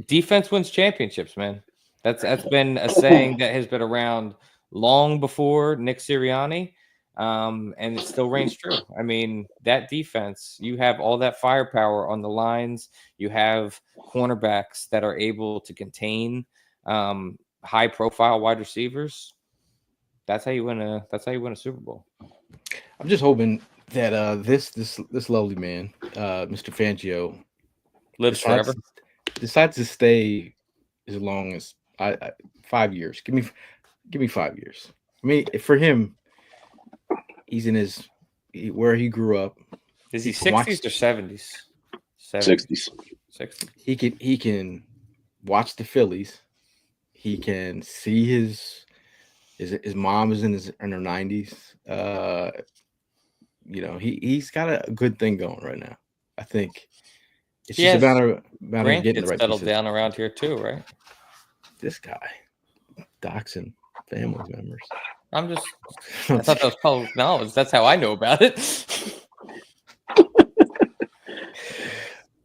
defense wins championships, man. That's been a saying that has been around long before Nick Sirianni, and it still reigns true. I mean, that defense, you have all that firepower on the lines. You have cornerbacks that are able to contain high-profile wide receivers. That's how you win a Super Bowl. I'm just hoping that this lovely man, Mr. Fangio, lives forever. Decides to stay as long as 5 years. Give me 5 years. I mean, for him, he's in where he grew up. Is he 60s or 70s? 60s. He can watch the Phillies. He can see his mom is in her 90s. He's got a good thing going right now. I think it's just a matter of getting the right settled down around here too, right? This guy doxing family members. I thought that was public knowledge. That's how I know about it.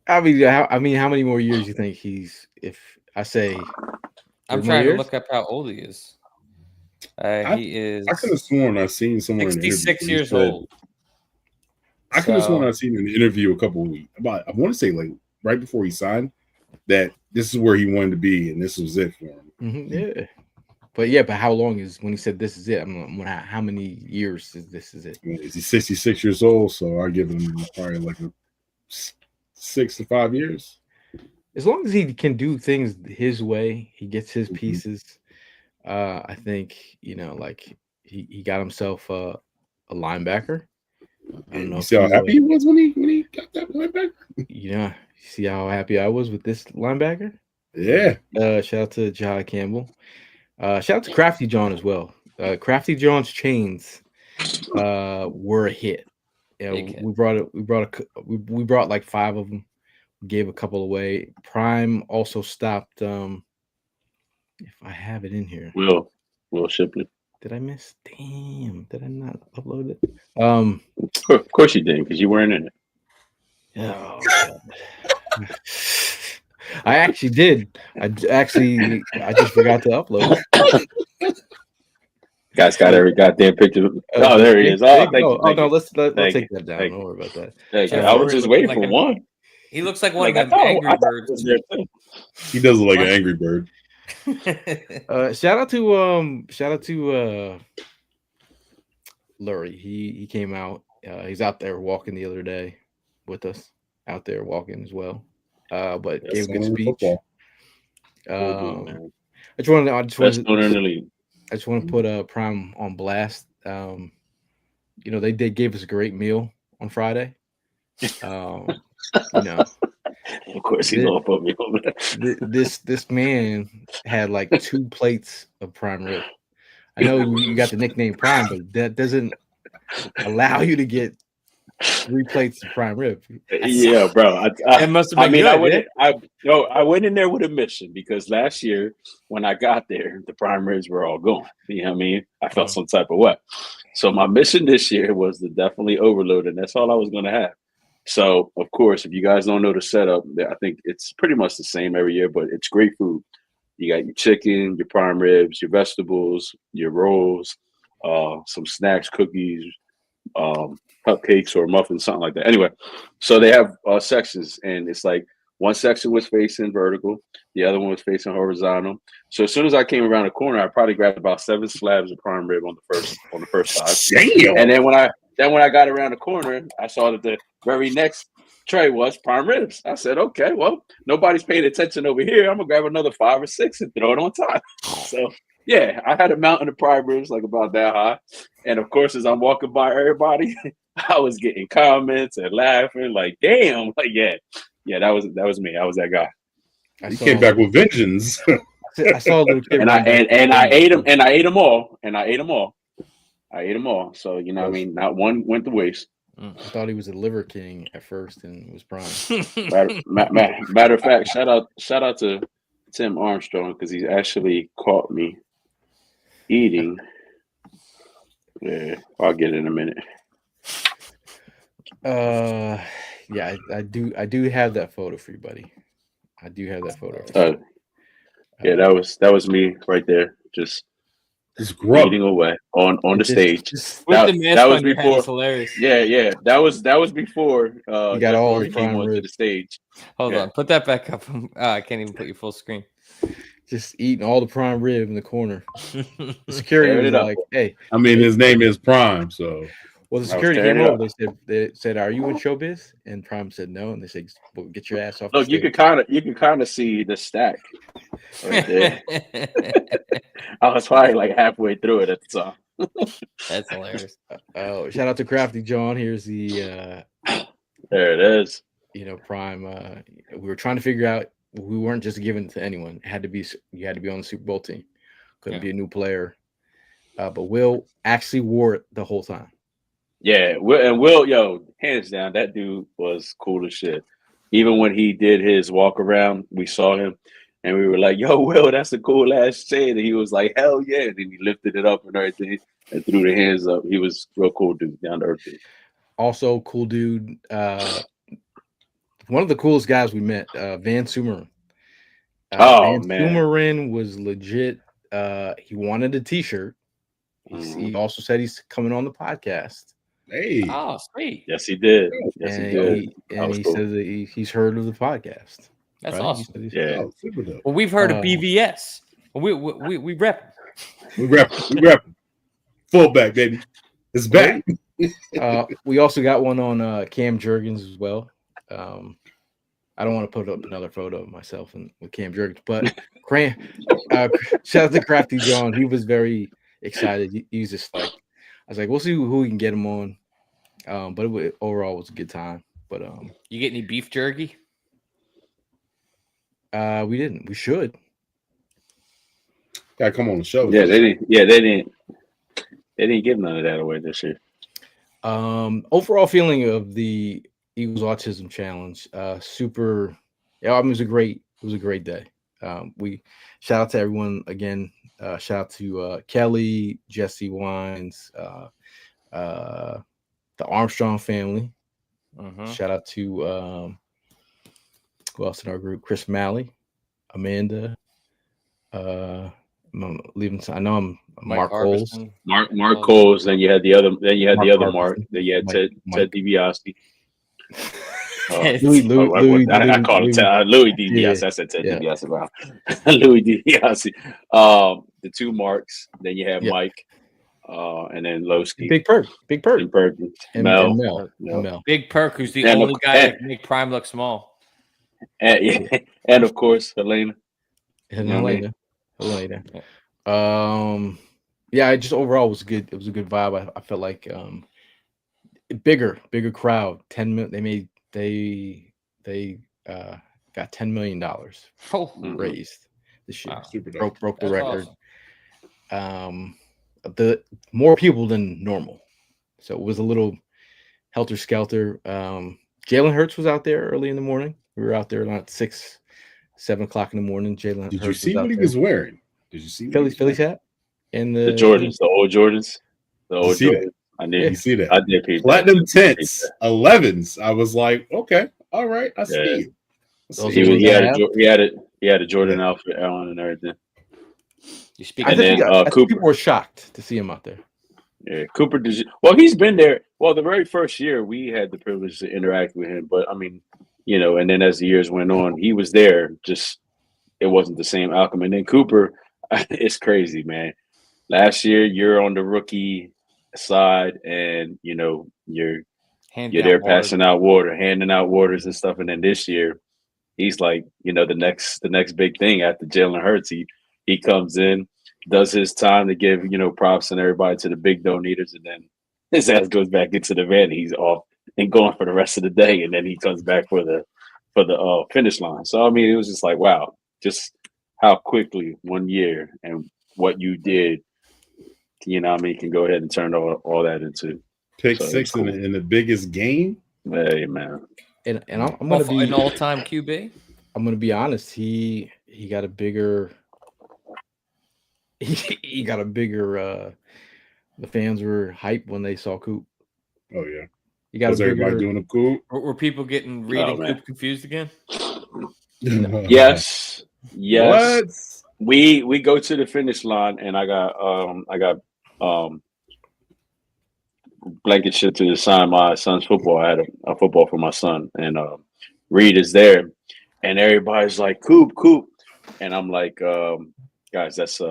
I mean, how many more years do you think he's? If I say, I'm trying to look up how old he is. He is. I could have sworn I've seen somewhere 66 years old. I could have sworn I've seen an interview a couple of weeks about. I want to say like right before he signed that this is where he wanted to be and this was it for him. Mm-hmm, yeah. But yeah, but how long is when he said this is it? How many years is this is it? Is he 66 years old? So I give him probably like a 6 to 5 years. As long as he can do things his way, he gets his pieces. I think like he got himself a linebacker. I don't know. You see how happy he was when he got that linebacker? You see how happy I was with this linebacker? Yeah. Shout out to Jai Campbell. Shout out to Crafty Jawn as well. Crafty Jawn's chains were a hit. We brought like 5 of them. Gave a couple away. Prime also stopped. If I have it in here, Will Shipley. did I miss? Damn, did I not upload it? Of course you didn't, because you weren't in it. Oh, God. I actually did. I just forgot to upload it. Guys got every goddamn picture. Oh, there he is. Oh, thank you. No, let's Thank take you. that down. Thank Don't worry about that. Thank you. Yeah, I was just waiting like for one. He looks like one I of them thought- Angry I thought it Birds. was there too. He does look like an angry bird. Shout out to Lurie. He came out. He's out there walking the other day with us. Out there walking as well. But gave a good speech. I just want to put Prime on blast. They gave us a great meal on Friday. Of course, he's all put me over there. This man had like 2 plates of prime rib. I know you got the nickname Prime, but that doesn't allow you to get 3 plates of prime rib. Yeah, bro. It must have been good. I went in there with a mission because last year when I got there, the prime ribs were all gone. You know what I mean? I felt some type of way. So my mission this year was to definitely overload, and that's all I was going to have. So, of course, if you guys don't know the setup, I think it's pretty much the same every year, but it's great food. You got your chicken, your prime ribs, your vegetables, your rolls, some snacks, cookies, cupcakes or muffins, something like that. Anyway, so they have sections, and it's like one section was facing vertical, the other one was facing horizontal. So as soon as I came around the corner, I probably grabbed about 7 slabs of prime rib on the first side. Damn. And then when I got around the corner, I saw that the very next tray was prime ribs. I said, okay, well, nobody's paying attention over here. I'm gonna grab another 5 or 6 and throw it on top. So yeah, I had a mountain of prime ribs like about that high. And of course, as I'm walking by everybody, I was getting comments and laughing, like, damn, like yeah, that was me. I was that guy. He came back with vengeance. I saw a little kid, and I ate them all. I ate them all. So what I mean, not one went to waste. I thought he was a liver king at first, and it was Prime. Matter of fact, shout out to Tim Armstrong because he's actually caught me eating. Yeah, I'll get it in a minute. Yeah, I do have that photo for you, buddy. I do have that photo. Yeah, that was me right there, just eating away on the stage. That was before. Hilarious. Yeah, that was before. You got all the came onto the stage. Hold on, put that back up. I can't even put you full screen. Just eating all the prime rib in the corner. The security was like, "Hey." I mean, his name is Prime, so. Well, the security came over. They said, "Are you in showbiz?" And Prime said no. And they said, "Well, get your ass off." Look, you can kind of see the stack right there. I was probably like halfway through it at the time. That's hilarious. Oh, shout out to Crafty Jawn. Here's the. There it is. Prime. We were trying to figure out. We weren't just giving it to anyone. You had to be on the Super Bowl team. Couldn't be a new player. But Will actually wore it the whole time. Yeah, Will, hands down, that dude was cool as shit. Even when he did his walk around, we saw him and we were like, yo, Will, that's a cool ass chain. And he was like, hell yeah. And then he lifted it up and everything and threw the hands up. He was real cool dude, down to earth dude. Also, cool dude. One of the coolest guys we met, Van Sumeren. Van Sumeren was legit. He wanted a t-shirt. He also said he's coming on the podcast. Hey. Oh, sweet. Yes, he did. Yes, he did. He said that he's heard of the podcast. That's awesome. Yeah. Well, we've heard of BVS. We rep. We repping. Fullback, baby. It's back. We also got one on Cam Jurgens as well. I don't want to put up another photo of myself with Cam Jurgens, but shout out to Crafty Jawn. He was very excited. He was just like, I was like, we'll see who we can get him on. But overall, it was a good time. But you get any beef jerky? We didn't. We should. Gotta come on the show. Yeah, they didn't give none of that away this year. Overall feeling of the Eagles Autism Challenge, super. Yeah, I mean, it was a great day. We shout out to everyone again. Shout out to Kelly, Jesse Wines, the Armstrong family. Shout out to who else in our group? Chris Malley, Amanda. I'm leaving. I know I'm Mark Coles. Mark Coles. Then you had the other. Then you had the other Mark. Then you had Ted DiBiase. Louis I call him Louis DiBiase. I said Ted DiBiase. Wow, Louis DiBiase. The two Marks. Then you have Mike, and then Lowski. Big Perk, and Mel. Big Perk, who's the only guy that can make Prime look small. And of course, Helena. Yeah, it just overall was good. It was a good vibe. I felt like bigger crowd. 10 million. They got $10 million raised this year. Wow. Broke the record. Awesome. The more people than normal, so it was a little helter skelter. Jalen Hurts was out there early in the morning. We were out there around 6, 7 o'clock in the morning. Jalen. Did you see what he was wearing? Did you see Philly's hat and the Jordans, the old Jordans, Jordans? I did. You see that? I did. Platinum tints, 11s. I was like, okay, all right, I see you. He had a Jordan outfit on and everything. I think people were shocked to see him out there. Yeah, Cooper. He's been there. Well, the very first year we had the privilege to interact with him, but I mean, and then as the years went on, he was there. Just it wasn't the same outcome. And then Cooper, it's crazy, man. Last year you're on the rookie side, and you're there passing out water, handing out waters and stuff. And then this year, he's like, the next big thing after Jalen Hurts. He comes in, does his time to give props and everybody to the big donators, and then his ass goes back into the van. He's off and going for the rest of the day, and then he comes back for the finish line. So I mean, it was just like, wow, just how quickly 1 year and what you did, can go ahead and turn all that into pick six cool. in the biggest game. Hey man, and I'm gonna be an all-time QB. I'm gonna be honest. He got a bigger. He got a bigger. The fans were hyped when they saw Coop. Oh yeah, you got everybody doing a Coop. Were people getting Reed and Coop confused again? Yes. What? We go to the finish line, and I got blanket shit to sign my son's football. I had a football for my son, and Reed is there, and everybody's like Coop, and I'm like, guys, that's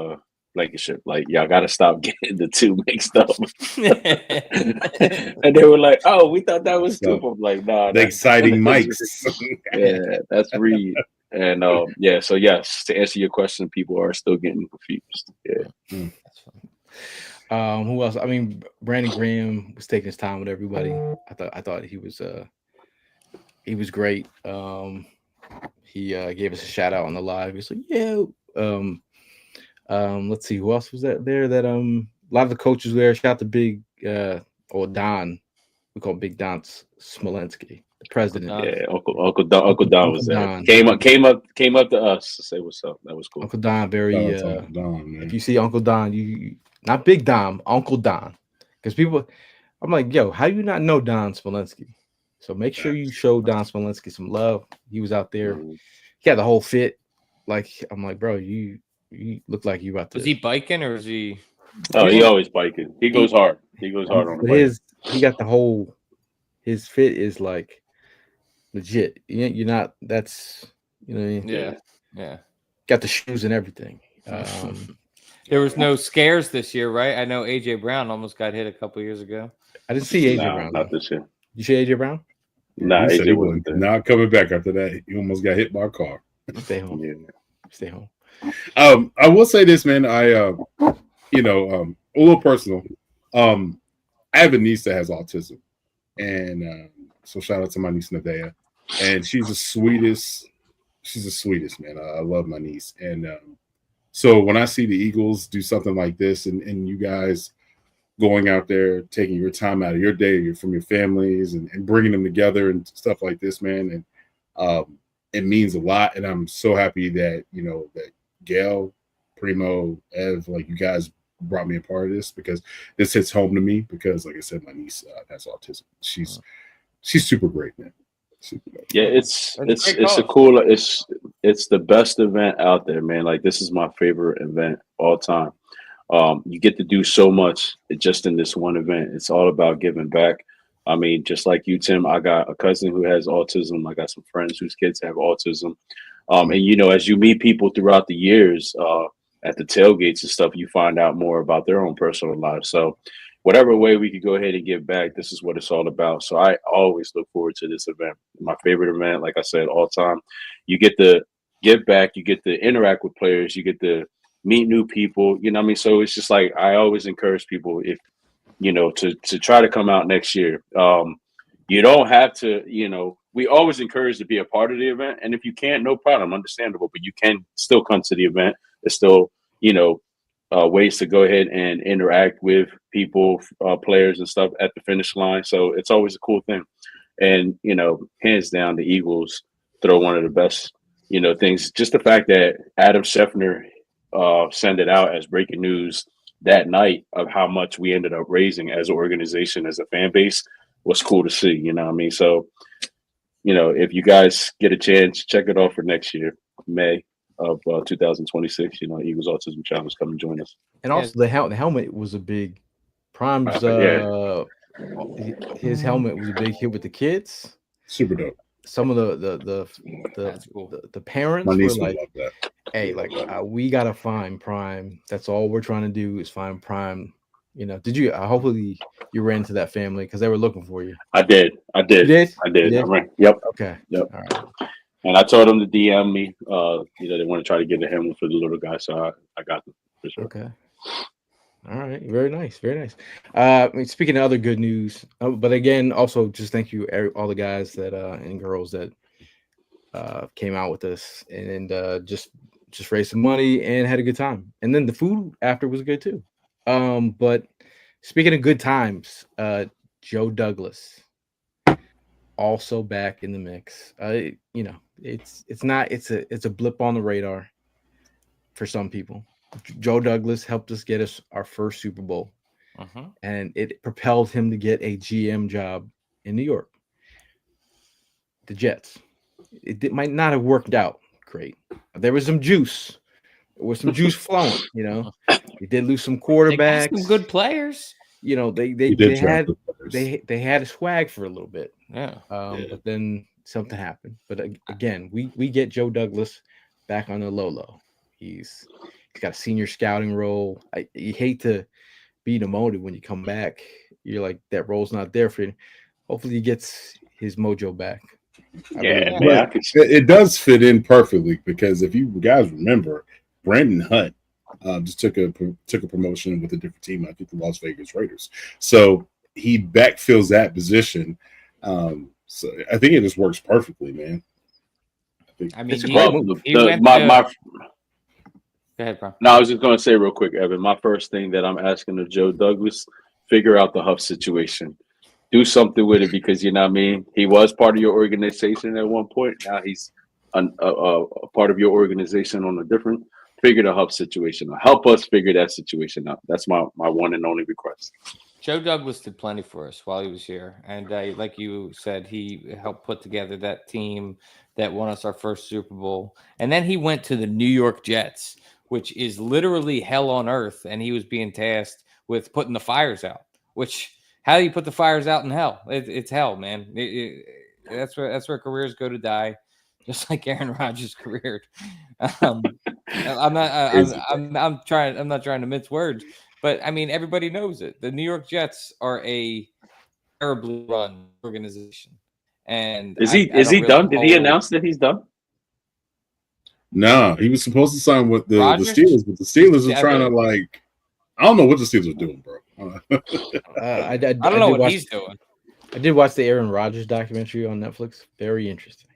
blanket shit. Like, y'all got to stop getting the two mixed up. And they were like, oh, we thought that was Coop. I'm like, nah. The exciting mics. Yeah, that's Reed. And so yes, to answer your question, people are still getting confused. Yeah. Who else? I mean, Brandon Graham was taking his time with everybody. I thought he was great. He gave us a shout out on the live. He's like, yeah. Let's see who else was there. That a lot of the coaches were there. Shout out to Big or Don. We call Big Don Smolensky, the president. Yeah, Uncle Don was there. Don. Came up to us to say what's up. That was cool. Uncle Don, very. Uncle Don, if you see Uncle Don, you not Big Don, Uncle Don, because people. I'm like, yo, how do you not know Don Smolensky? So make sure you show Don Smolensky some love. He was out there. He had the whole fit. Like, I'm like, bro, you look like you about to. Was he biking or is he? Oh, he always biking. He goes hard. He goes hard on the bike. He got the whole. His fit is like legit. You're not. That's Yeah. Got the shoes and everything. There was no scares this year, right? I know AJ Brown almost got hit a couple years ago. I didn't see AJ Nah, Brown. not Though. this year. You see AJ Brown? Nah, he said AJ he was wasn't there. not coming back after that. He almost got hit by a car. Stay home. Yeah. Stay home. I will say this, man. A little personal. I have a niece that has autism, and so shout out to my niece Nevaeh, and she's the sweetest. She's the sweetest, man. I love my niece, and so when I see the Eagles do something like this, and you guys going out there, taking your time out of your day from your families, and bringing them together and stuff like this, man, and it means a lot, and I'm so happy that that Gail, Primo, Ev, like you guys brought me a part of this because this hits home to me because, like I said, my niece has autism. She's super great, man. Super great. Yeah, it's the best event out there, man. Like this is my favorite event all time. You get to do so much just in this one event. It's all about giving back. I mean, just like you, Tim, I got a cousin who has autism. I got some friends whose kids have autism. And as you meet people throughout the years, at the tailgates and stuff, you find out more about their own personal lives. So whatever way we could go ahead and give back, this is what it's all about. So I always look forward to this event. My favorite event, like I said, all time. You get to give back, you get to interact with players, you get to meet new people, you know what I mean? So it's just like I always encourage people if to try to come out next year. You don't have to, we always encourage to be a part of the event. And if you can't, no problem, understandable, but you can still come to the event. There's still, ways to go ahead and interact with people, players and stuff at the finish line. So it's always a cool thing. And, hands down, the Eagles throw one of the best, things. Just the fact that Adam Schefter sent it out as breaking news that night of how much we ended up raising as an organization, as a fan base, was cool to see. You know what I mean? So, if you guys get a chance, check it out for next year, May of 2026. Eagles Autism Challenge, come and join us. And also the helmet was a big Prime's his helmet was a big hit with the kids. Super dope. Some of the parents My were niece like, would love that. hey, we gotta find Prime. That's all we're trying to do is find Prime. Did you hopefully you ran into that family because they were looking for you? I did. You did? I did. You I ran. Yep. Okay. Yep. All right. And I told them to DM me. They want to try to get a helmet for the little guy, so I got them for sure. Okay. All right. Very nice. Very nice. Speaking of other good news, but again, also just thank you all the guys that and girls that came out with us and just raised some money and had a good time. And then the food after was good too. But speaking of good times, Joe Douglas also back in the mix. It's a blip on the radar for some people. Joe Douglas helped us get us our first Super Bowl, and it propelled him to get a GM job in New York. The Jets. It might not have worked out great. There was some juice. There was some juice flowing. He did lose some quarterbacks. Some good players. They had a swag for a little bit. Yeah. But then something happened. But again, we get Joe Douglas back on the low. He's got a senior scouting role. You hate to be demoted when you come back. You're like, that role's not there for you. Hopefully he gets his mojo back. It does fit in perfectly because if you guys remember, Brandon Hunt just took a promotion with a different team. I think the Las Vegas Raiders. So he backfills that position. So I think it just works perfectly, man. Go ahead, bro. No, I was just going to say real quick, Evan, my first thing that I'm asking of Joe Douglas, figure out the Huff situation. Do something with it because, you know what I mean? He was part of your organization at one point. Now he's a part of your organization on a different. Figure the Huff situation out. Help us figure that situation out. That's my one and only request. Joe Douglas did plenty for us while he was here. And like you said, he helped put together that team that won us our first Super Bowl. And then he went to the New York Jets, which is literally hell on earth. And he was being tasked with putting the fires out, which how do you put the fires out in hell? It's hell, man. That's where careers go to die, just like Aaron Rodgers' career. I'm not. Crazy, I'm not trying to mince words, but I mean everybody knows it. The New York Jets are a terribly run organization, and Is I don't he really done? Did he hold announce that he's done? No, he was supposed to sign with the Rodgers? Steelers, but the Steelers are I trying to like. I don't know what the Steelers are doing, bro. I don't know what he's doing. I did watch the Aaron Rodgers documentary on Netflix. Very interesting.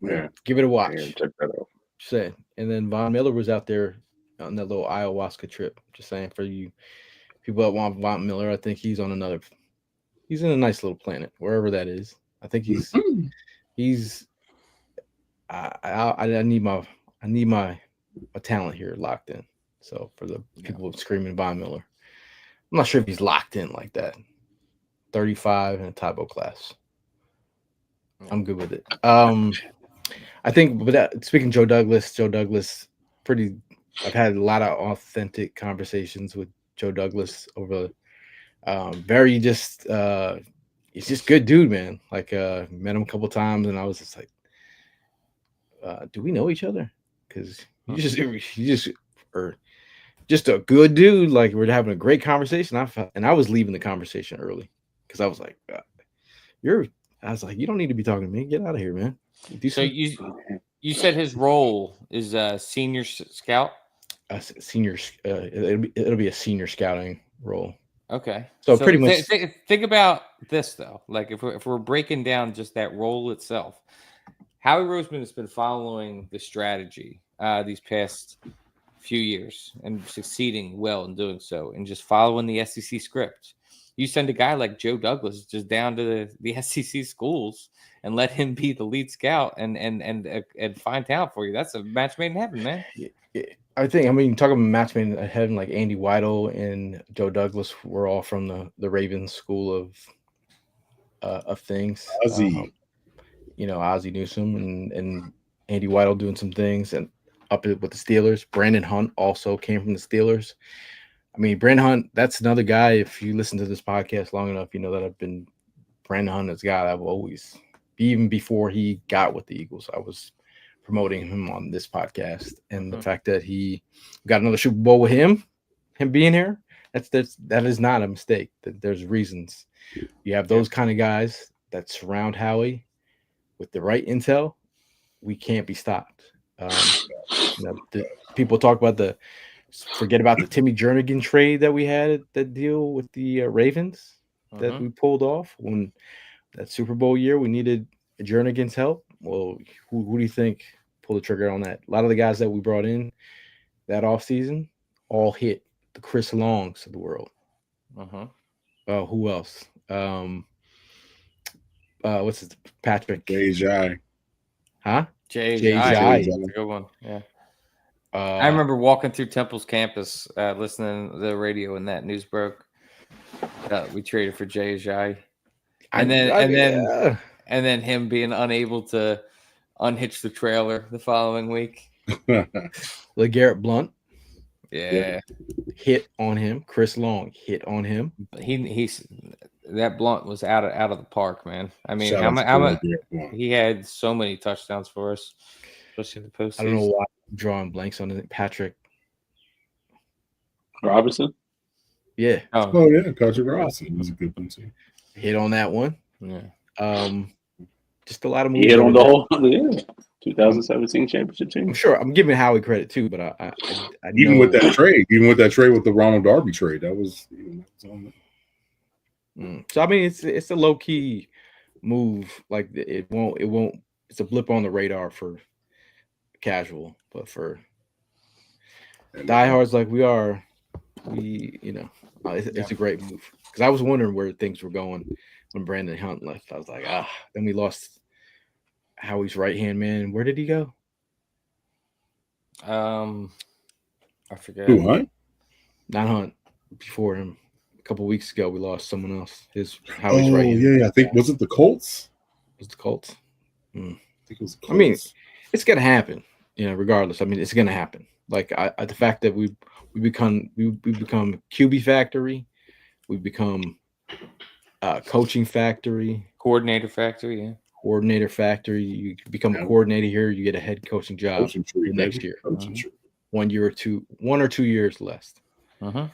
Yeah, Give it a watch. yeah, check that out. Just saying. And then Von Miller was out there on that little ayahuasca trip. Just saying for you people that want Von Miller, I think he's on another. He's in a nice little planet wherever that is. I think he's. I need my talent here locked in. So for the people screaming Von Miller, I'm not sure if he's locked in like that. 35 in a Tybo class. I'm good with it. I think, but speaking of Joe Douglas, I've had a lot of authentic conversations with Joe Douglas over. He's just good dude, man. Like, met him a couple times, and I was just like, do we know each other? Because you just are just a good dude. Like, we're having a great conversation. I was leaving the conversation early because I was like, I was like, you don't need to be talking to me. Get out of here, man. So you said his role is senior scout. Senior. It'll be a senior scouting role. Okay. So pretty much. Think about this though. Like if we're breaking down just that role itself, Howie Roseman has been following the strategy these past few years and succeeding well in doing so, and just following the SEC script. You send a guy like Joe Douglas just down to the SEC schools and let him be the lead scout and find talent for you. That's a match made in heaven, man. I mean, talking about match made in heaven, like Andy Weidel and Joe Douglas were all from the Ravens school of things. Ozzie. Ozzie Newsome and Andy Weidel doing some things, and up with the Steelers. Brandon Hunt also came from the Steelers. I mean, Brandon Hunt, that's another guy. If you listen to this podcast long enough, you know that Brandon Hunt is a guy I've always, even before he got with the Eagles, I was promoting him on this podcast. And the fact that he got another Super Bowl with him being here, that is not a mistake. There's reasons. You have those kind of guys that surround Howie with the right intel, we can't be stopped. People talk about forget about the Timmy Jernigan trade that we had, that deal with the Ravens that we pulled off when that Super Bowl year we needed Jernigan's help. Well, who do you think pulled the trigger on that? A lot of the guys that we brought in that offseason all hit the Chris Longs of the world. Who else? What's his Patrick? Jay. Huh? Jay. That's a good one. Yeah. I remember walking through Temple's campus, listening to the radio when that news broke. We traded for Jay Ajayi. And then him being unable to unhitch the trailer the following week. LeGarrette Blount. Yeah. Hit on him. Chris Long hit on him. He's that Blount was out of the park, man. I mean, he had so many touchdowns for us, especially in the postseason. I don't know why I'm drawing blanks on it. Patrick Robinson. Yeah. Oh yeah, Patrick Robinson was a good one too. Hit on that one. Yeah. Just a lot of moves. He hit on the whole 2017 championship team. I'm sure I'm giving Howie credit too, but I even with that trade with the Ronald Darby trade, that was So I mean, it's a low key move. Like it won't. It's a blip on the radar for casual, but for diehards like we are, it's a great move. Because I was wondering where things were going when Brandon Hunt left. I was like, then we lost Howie's right hand man. Where did he go? I forget. Who, Hunt? Not Hunt. Before him. A couple weeks ago, we lost someone else. Howie's right hand. Yeah. I think was it the Colts? Was the Colts? I think it was the Colts. I mean, it's gonna happen. Regardless. I mean, it's gonna happen. Like the fact that we become QB factory, we become coaching factory, coordinator factory, coordinator factor. You become a coordinator here, you get a head coaching job the next year. 1 year or 1 or 2 years less. No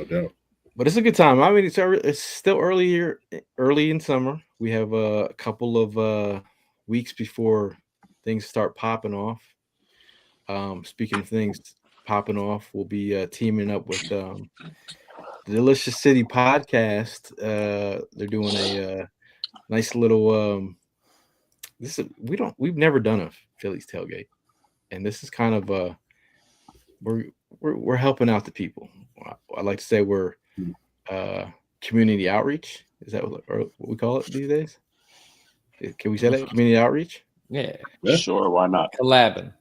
doubt. But it's a good time. I mean, it's still early in summer. We have a couple of weeks before things start popping off. Speaking of things popping off, we'll be teaming up with the Delicious City podcast. They're doing a nice little. We've never done a Phillies tailgate, and this is kind of we're helping out the people. I like to say we're community outreach. Is that what we call it these days? Can we say that, community outreach? Yeah. Sure, why not? Collabing.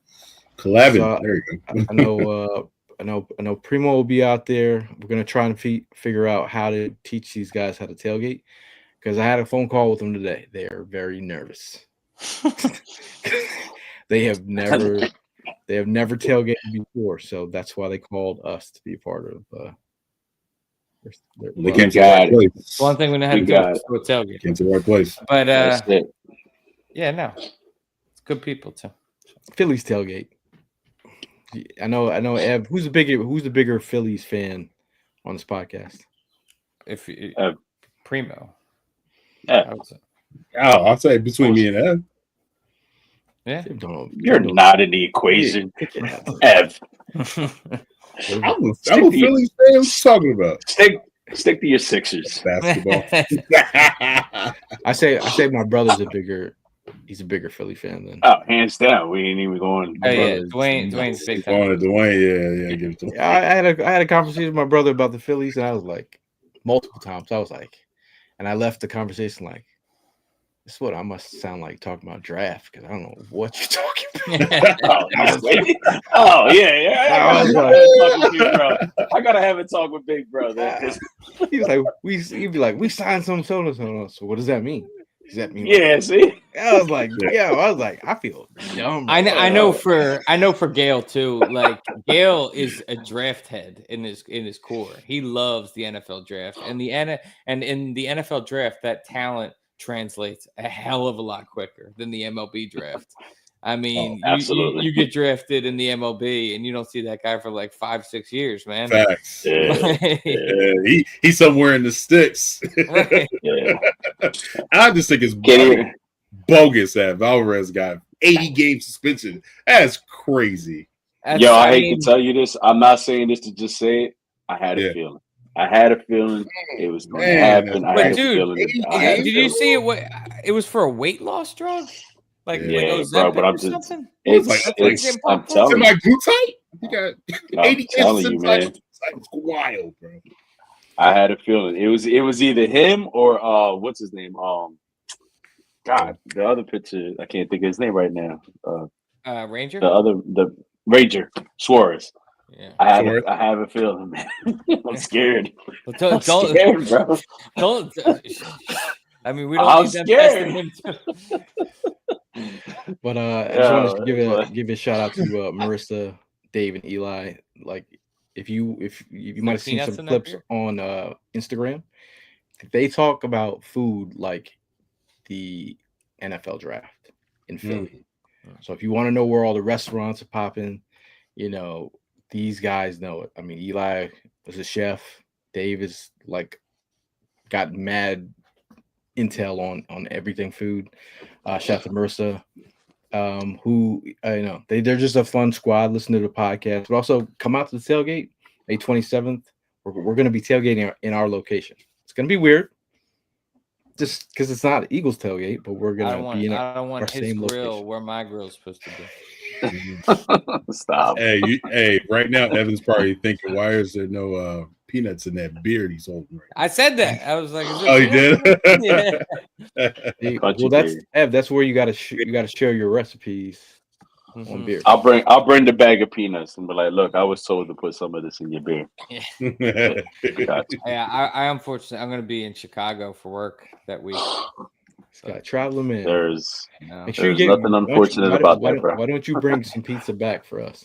So, There you go. I know Primo will be out there. We're gonna try and figure out how to teach these guys how to tailgate, because I had a phone call with them today. They are very nervous. They have never tailgated before, so that's why they called us to be a part of. They came to the right place. One thing we know how to do is go tailgate. Came to the right place. But That's it. yeah, no, it's good people too. Phillies tailgate. I know. Ev, who's the bigger Phillies fan on this podcast? If Primo, I'll say between me and Ev. Yeah, You're not in the equation, Ev. I'm a Phillies fan. What you talking about? Stick to your Sixers. Basketball. I say my brother's he's a bigger Philly fan than. Oh, hands down. We ain't even going. Oh, yeah, Dwayne's big fan. Dwayne, yeah. Give it to him. I had a conversation with my brother about the Phillies, and I was like, multiple times. I was like, and I left the conversation like, this is what I must sound like talking about draft, because I don't know what you're talking about. Oh yeah. I gotta have a talk with Big Brother. He was like, he'd be like, we signed some so. So what does that mean? Does that mean? Yeah, see. I was like, I feel dumb. I know for Gail too. Like Gail is a draft head in his core. He loves the NFL draft, and in the NFL draft, that talent translates a hell of a lot quicker than the MLB draft. I mean, you get drafted in the MLB and you don't see that guy for like 5-6 years, man. Facts. He's somewhere in the sticks. Right. I just think it's bogus that Alvarez got 80-game suspension. That's crazy. I hate to tell you this. I'm not saying this to just say it. I had a feeling. It was going to happen. But dude, did you see it? It was for a weight loss drug? Like, bro, but I'm just, something? I'm telling you. Semi-glutite? You got 80 telling you, man. It's wild, bro. I had a feeling. It was either him or what's his name? God, the other pitcher, I can't think of his name right now. Ranger? The Ranger, Suarez. Yeah. I have a feeling, man. I'm scared. I'm scared, bro. I mean, we don't need them testing him too. But I just wanted to give a shout out to Marissa, Dave, and Eli. Like, if you might have seen some clips on Instagram, they talk about food like the NFL draft in Philly. So if you want to know where all the restaurants are popping, these guys know it. I mean, Eli was a chef. Dave is like got mad intel on everything food. Shout out to Marissa, who they're just a fun squad. Listen to the podcast, but also come out to the tailgate May 27th. We're going to be tailgating in our location. It's going to be weird, just because it's not Eagles tailgate, but we're going to be in I don't want our his same grill location. where my grill is supposed to be. Stop. Hey, right now Evan's probably thinking, why is there no peanuts in that beard he's holding right now? I said that. I was like, you did? Yeah. That's where you got to share your recipes on beer. I'll bring the bag of peanuts and be like, look, I was told to put some of this in your beer. Yeah, I unfortunately I'm going to be in Chicago for work that week. Got traveling man. There's nothing unfortunate about that, bro. Why don't you bring some pizza back for us?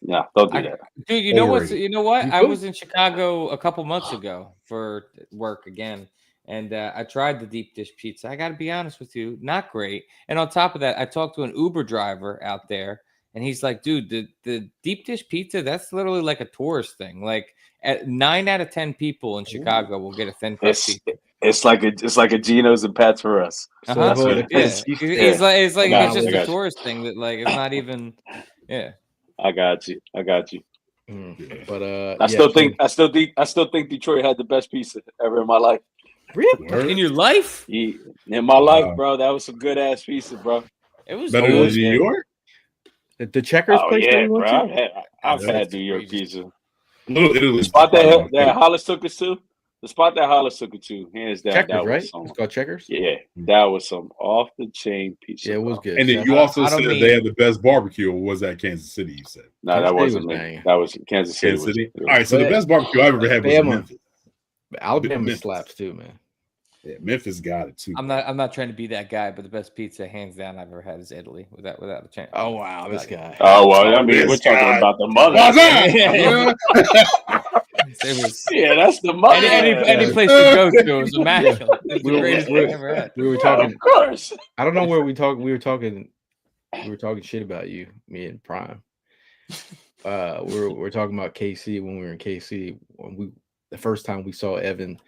Yeah, don't do that. Dude, you know what? I was in Chicago a couple months ago for work again, And I tried the deep dish pizza. I got to be honest with you, not great. And on top of that, I talked to an Uber driver out there, and he's like, dude, the deep dish pizza, that's literally like a tourist thing. Like, at 9 out of 10 people in Chicago will get a thin crust pizza. It's like a Geno's and Pat's for us. So Uh-huh. hold it, Yeah. it's- It's like I it's just got a you. tourist thing that like it's not even. Yeah. I got you. But I still think Detroit had the best pizza ever in my life. really, Word. In your life, In my life, bro, that was some good ass pizza, bro. it was Better good. than New York. the Checkers Oh place that yeah, we went bro. to? I've That's had New York egregious. pizza. Little Italy. The spot that Hollis took us to. The spot that Hollis took it to, hands down, Checkers, that right? was some. It's called Checkers. Yeah, that was some off the chain pizza. Yeah, it was bro. good. And then So- you also I don't said mean- they had the best barbecue. Or was that Kansas City? You said No, Kansas that City wasn't was me. banging. That was Kansas City. Kansas City. Was, All right, so the But- best barbecue I ever had was in Bama. Memphis. Alabama Memphis. slaps too, man. Yeah, Memphis got it too. I'm not trying to be that guy, but the best pizza, hands down, I've ever had is Italy without a chance. Oh wow, this guy. oh well, I mean, this we're talking guy. about the mother. What's that? It was Yeah, that's the mother. any place to go to. It was immaculate. It's the greatest thing I've ever had. We were Yeah, talking. of course. I don't know where we talk. We were talking shit about you, me and Prime. We're talking about KC when we were in KC. The first time we saw Evan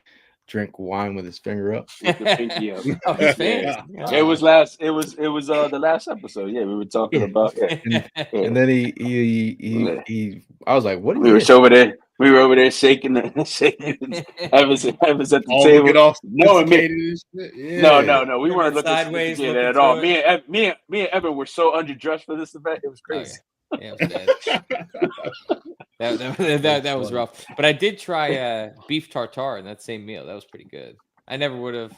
drink wine with his finger up. With the pinky up. Oh, he's fancy. It was the last episode. Yeah, we were talking Yeah. about. Yeah. And then he I was like, what? We were over there shaking. Evans at the All table. looking all No, and me- sophisticated and shit. Yeah. No. We weren't looking Sideways, sophisticated looking at all. to Me and Evan were so underdressed for this event. It was crazy. Yeah, it was bad. That was rough. But I did try beef tartare in that same meal. That was pretty good. I never would have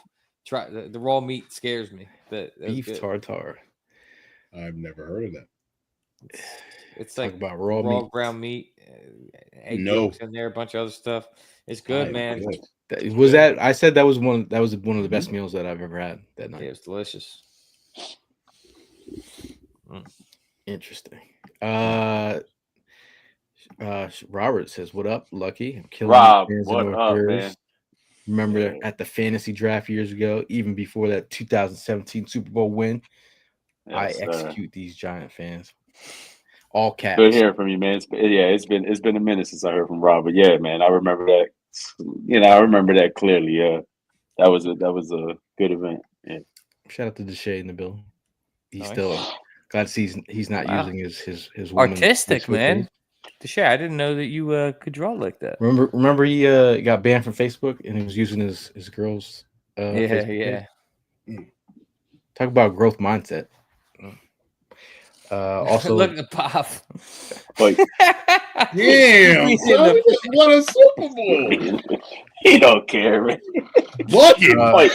tried the raw meat. Scares me. That was Beef good. tartare. I've never heard of that. It's Talk like about raw raw meat. ground meat, egg No. yolks in there, a bunch of other stuff. It's good, I- man. yeah. Was that? I said that was one of the best meals that I've ever had that night. Yeah, it's delicious. Interesting. Robert says, "What up, Lucky? I'm killing Rob, the fans of what North up, Jersey. man? Remember Yeah. at the fantasy draft years ago, even before that 2017 Super Bowl win, I Yes, execute these Giant fans. All caps. Good hearing from you, man. It's been a minute since I heard from Rob, but yeah, man, I remember that. I remember that clearly. Yeah, that was a good event. Yeah. Shout out to Deshae in the building. He's Nice. still glad to see he's not Wow. using his woman Artistic, Facebook man. page. Deshae, I didn't know that you could draw like that. Remember he got banned from Facebook and he was using his girl's Facebook page? Talk about growth mindset. Also Look at the pop. But Damn, He's in son, the- we just won a Super Bowl. he don't care, man. Bucket. Like,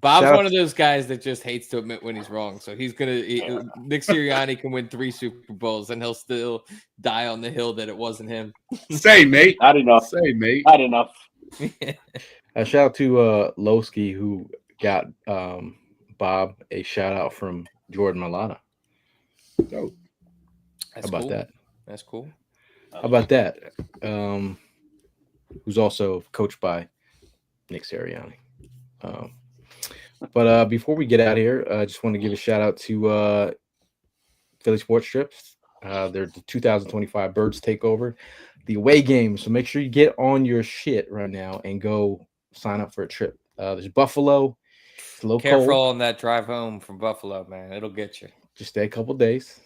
Bob's Shout out- one of those guys that just hates to admit when he's wrong. So he's Nick Sirianni can win 3 Super Bowls and he'll still die on the hill that it wasn't him. Say, mate. not enough. Say, mate. Not enough. shout out to Lowski who got Bob a shout out from Jordan Malata. Dope. That's How about cool. that? That's cool. How about that? Who's also coached by Nick Sirianni. But before we get out of here, I just want to give a shout out to Philly Sports Trips. They're the 2025 Birds Takeover, the away game. So make sure you get on your shit right now and go sign up for a trip. There's Buffalo. It's a little Careful cold. on that drive home from Buffalo, man. It'll get you. Just stay a couple days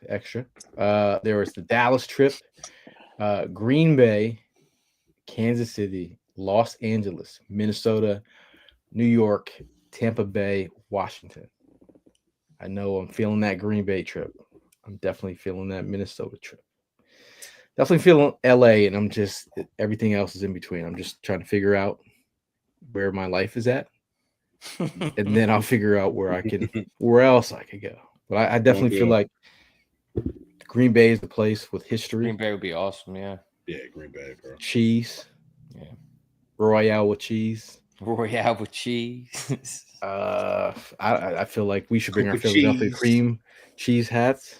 extra. There was the Dallas trip, Green Bay, Kansas City, Los Angeles, Minnesota, New York, Tampa Bay, Washington. I know I'm feeling that Green Bay trip. I'm definitely feeling that Minnesota trip. Definitely feeling LA, and I'm just everything else is in between. I'm just trying to figure out where my life is at, and then I'll figure out where else I could go. But I definitely feel like Green Bay is the place with history, Green Bay would be awesome, yeah. Yeah, Green Bay, bro. cheese, Yeah. Royale with cheese. Royale with cheese. I feel like we should bring our Cook with Philadelphia cheese. cream cheese hats.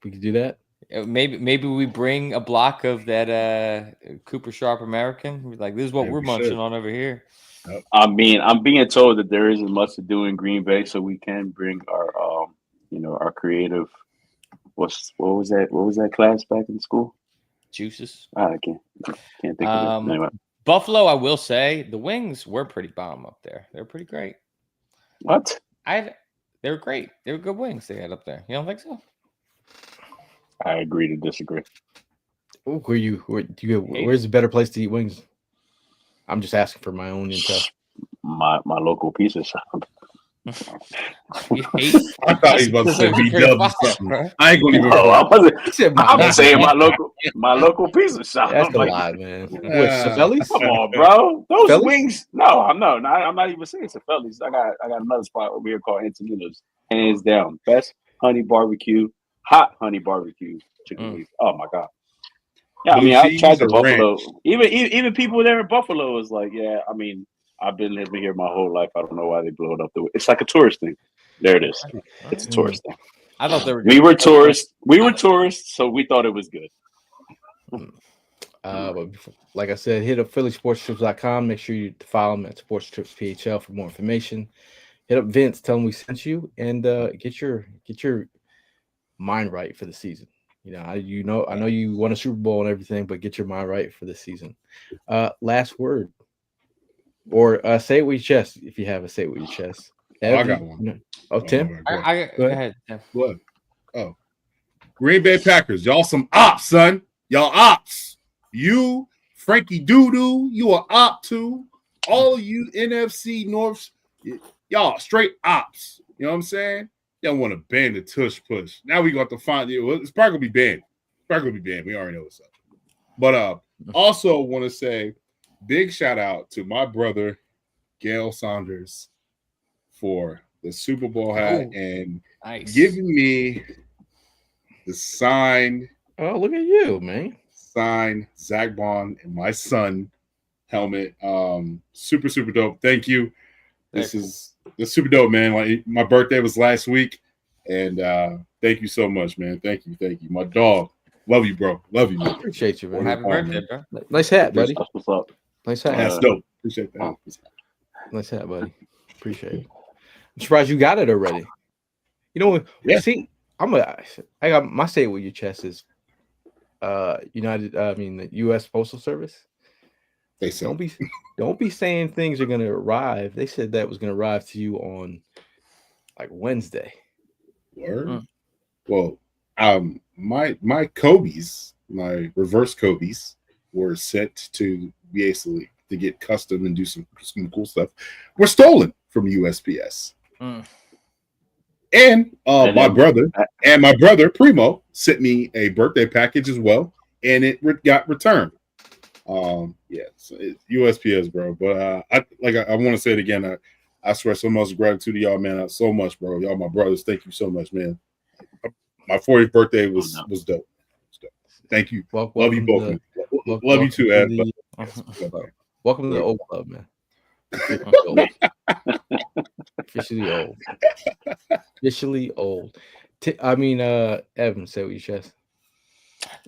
We could do that. Maybe we bring a block of that Cooper Sharp American. We're like, this is what Yeah, we're we munching should. on over here. I mean, I'm being told that there isn't much to do in Green Bay, so we can bring our our creative. What was that? What was that class back in school? Juices. I can't think of it. Anyway, Buffalo, I will say the wings were pretty bomb up there. They're pretty great. what? They were great. They were good wings they had up there. You don't think so? I agree to disagree. Where's the better place to eat wings? I'm just asking for my own intel. My local pizza shop. You hate I thought he was about to say B-Dub or something. Right? I ain't gonna even. No, I wasn't. I'm saying my my local pizza shop. That's I'm a like, lie, man. What, Savelli's? come on, bro. Those Phillies? wings. No, I'm not even saying Savelli's. I got another spot over here called Antoninos. Hands down, best honey barbecue, hot honey barbecue chicken wings. Oh my god. Yeah, I Blue mean, I cheese tried the or Buffalo. ranch? Even people there in Buffalo was like, yeah. I mean, I've been living here my whole life. I don't know why they blow it up. It's like a tourist thing. There it is. It's a tourist thing. I thought they were. We were tourists. So we thought it was good. But like I said, hit up phillysportstrips.com. Make sure you follow them at Sports Trips PHL for more information. Hit up Vince, tell him we sent you, and get your mind right for the season. I know you won a Super Bowl and everything, but get your mind right for the season. Last word, or say it with your chest if you have a say it with your chest. I got one. Tim, go ahead. Go ahead. Tim. What? Oh, Green Bay Packers, y'all some ops, son. Y'all ops. You, Frankie Doodoo, you are op too. All of you NFC Norths, y'all straight ops. You know what I'm saying? Y'all want to ban the tush push. Now we got to find it. It's probably gonna be banned. We already know what's up. But also want to say big shout out to my brother Gail Saunders for the Super Bowl hat and giving me the signed. Oh, look at you, man! Signed Zach Bond and my son helmet. Super dope. Thank you. This is super dope, man. Like, my birthday was last week, and thank you so much, man. Thank you. My dog. Love you, bro. Love you, man. Appreciate you, man. Happy birthday, bro. Nice hat, buddy. What's up? Nice hat. That's dope. Appreciate that. Nice hat, buddy. Appreciate it. I'm surprised you got it already. See, I got my say it with your chest is the U.S. Postal Service. They said don't be saying things are gonna arrive. They said that was gonna arrive to you on like Wednesday. Word. Well, my Kobe's, my reverse Kobe's were set to basically to get custom and do some cool stuff. Were stolen from USPS. And my brother Primo sent me a birthday package as well, and it got returned. So it's USPS, bro. But I want to say it again. I swear so much gratitude to y'all, man. So much, bro. Y'all my brothers. Thank you so much, man. My 40th birthday was dope. Thank you. Love you both. Love you too, Ed. Welcome to the old club, man. Officially old. Officially old. Evan, say what you chest.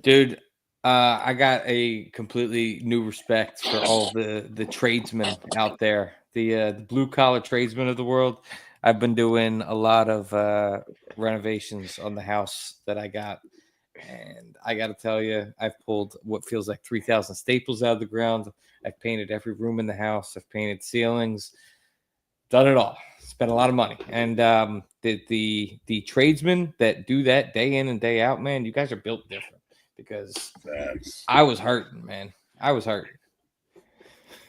Dude, I got a completely new respect for all the tradesmen out there, the blue collar tradesmen of the world. I've been doing a lot of renovations on the house that I got, and I got to tell you, I've pulled what feels like 3,000 staples out of the ground. I've painted every room in the house. I've painted ceilings, done it all. Spent a lot of money, and the tradesmen that do that day in and day out, man, you guys are built different. Because I was hurting, man. I was hurting.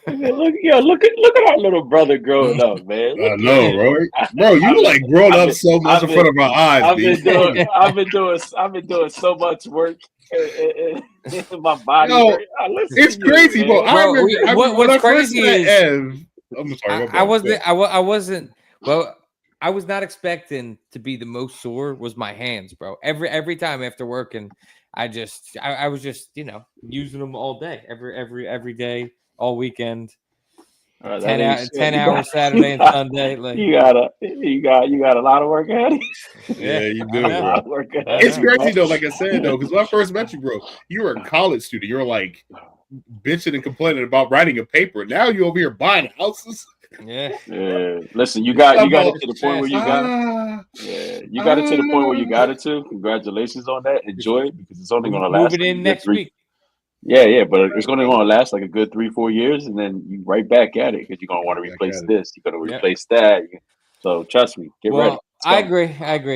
Look at our little brother growing up, man. I know, bro. You like grown up so much in front of our eyes. I've been doing so much work in my body. No, it's crazy, bro. I remember what's crazy is Ev, I'm sorry. I wasn't. Well, I was not expecting to be the most sore. Was my hands, bro. Every time after working, I was just using them all day, every day, all weekend. 10 hours Saturday and Sunday. Like you got a lot of work ahead of you. Yeah, you do. A lot of work ahead of It's you. crazy though, like I said though, because when I first met you, bro, you were a college student. You were like bitching and complaining about writing a paper. Now you over here buying houses. Yeah. Listen, you got it to the point where you got it. You got it to the point where you got it to. Congratulations on that. Enjoy it because it's only going to last. Move it in next week. Yeah, but it's only going to last like a good 3-4 years, and then you right back at it because you're going to want to replace this. You're going to replace that. So trust me, get ready. I agree.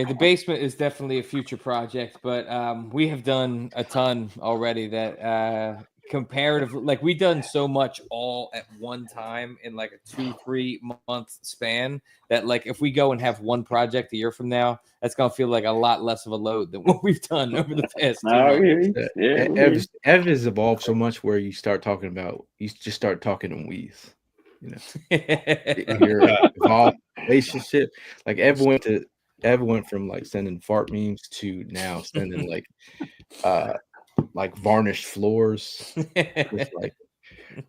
The basement is definitely a future project, but we have done a ton already that comparatively, like we've done so much all at one time in like a 2-3 month span that like if we go and have one project a year from now, that's gonna feel like a lot less of a load than what we've done over the past 2 months. Ev has evolved so much where you just start talking in we's, you know. Your evolved relationship, like Ev went from like sending fart memes to now sending like varnished floors.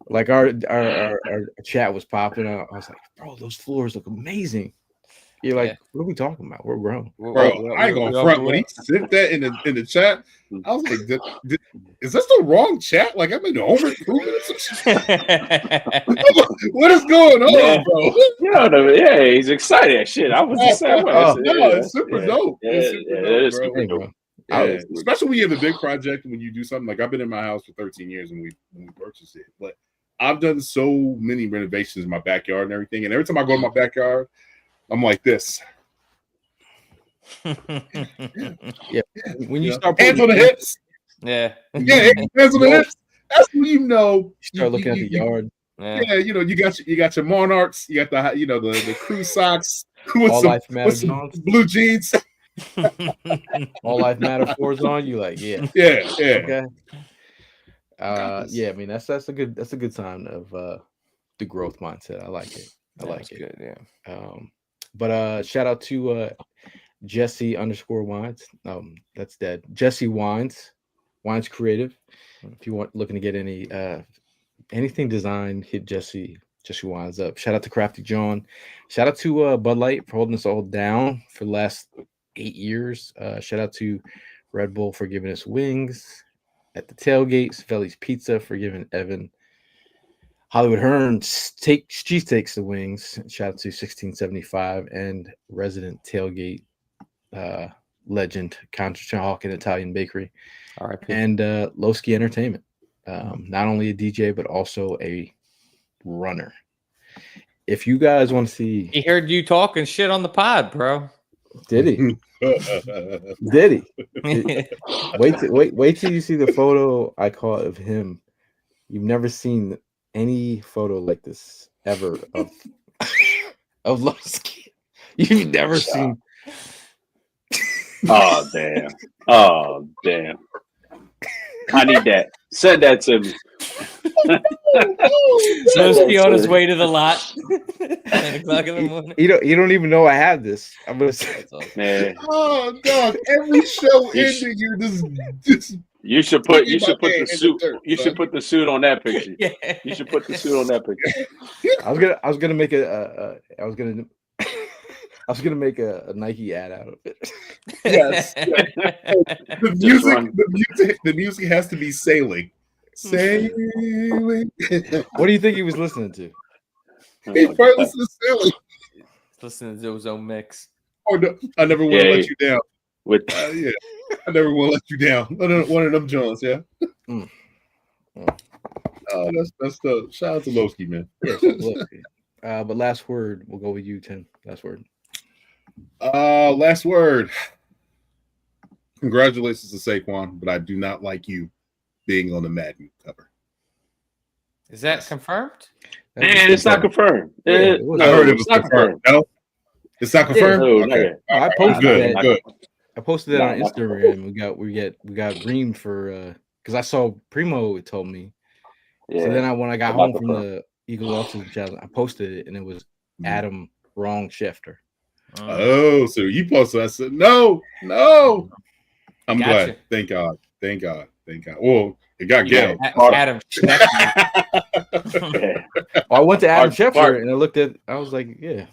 Like our chat was popping out. I was like, bro, those floors look amazing. You're like, what are we talking about? We're grown. Bro, I ain't gonna front when he sent that in the chat. I was like, is this the wrong chat? Like I'm in the home improvement or some shit. What is going on, bro? Yeah, he's excited. Shit, I was the same way. It's super dope. It's super dope. Yeah, especially when you have a big project, when you do something like I've been in my house for 13 years when we purchased it, but I've done so many renovations in my backyard and everything, and every time I go to my backyard, I'm like this. Yeah. When you start hands on the hips, hands on the hips. That's when you know. You start looking at the yard. Yeah, you got your monarchs, you got the crew socks with All Life Matters some blue jeans. All Life Matter 4's on you, like yeah. Okay. I mean that's a good sign of the growth mindset. I like it. Good, yeah. But shout out to Jesse _Wines. That's dead. Jesse Wines Creative. If you want looking to get any anything designed, hit Jesse Wines up. Shout out to Crafty Jawn. Shout out to Bud Light for holding us all down for the last 8 years. Shout out to Red Bull for giving us wings at the tailgate. Svelli's Pizza for giving Evan Hollywood Hearn cheesesteaks the wings. Shout out to 1675 and resident tailgate legend Contra Hawk and Italian Bakery. All right, and Lowski Entertainment. Not only a DJ but also a runner. If you guys want to see, he heard you talking shit on the pod, bro. Did he? Did he? Wait till you see the photo I caught of him. You've never seen any photo like this ever of Lowski. You've never seen. Oh damn! I need that. Send that to me. Lowski on his way to the lot. 10 o'clock in the morning. You don't even know I have this. I'm gonna say, man. Oh dog! Every show ending, you're just. You should put the suit. You should put the suit on that picture. Yeah. You should put the suit on that picture. I was gonna make a Nike ad out of it. Yes. The music has to be sailing. Sailing. What do you think he was listening to? He probably listened to Sailing. Listening to his own mix. Or I never want to let you down. I never will let you down. One of them Johns, yeah. That's the shout out to Lowski, man. Yeah, but last word, we'll go with you, Tim. Last word. Last word. Congratulations to Saquon, but I do not like you being on the Madden cover. Is that confirmed? Man, it's not confirmed. I heard it was confirmed. No, it's not confirmed. Okay. I posted that. I posted that on Instagram. We got reamed for because I saw Primo. It told me. Yeah. So then when I got home from the Eagles Autism challenge, I posted it and it was Adam Wrong Schefter. Oh, so you posted? I said no. I'm glad. Thank God. Well, it got Gail. Adam. Yeah. I went to Adam Art Schefter Clark. and I looked at. I was like, yeah.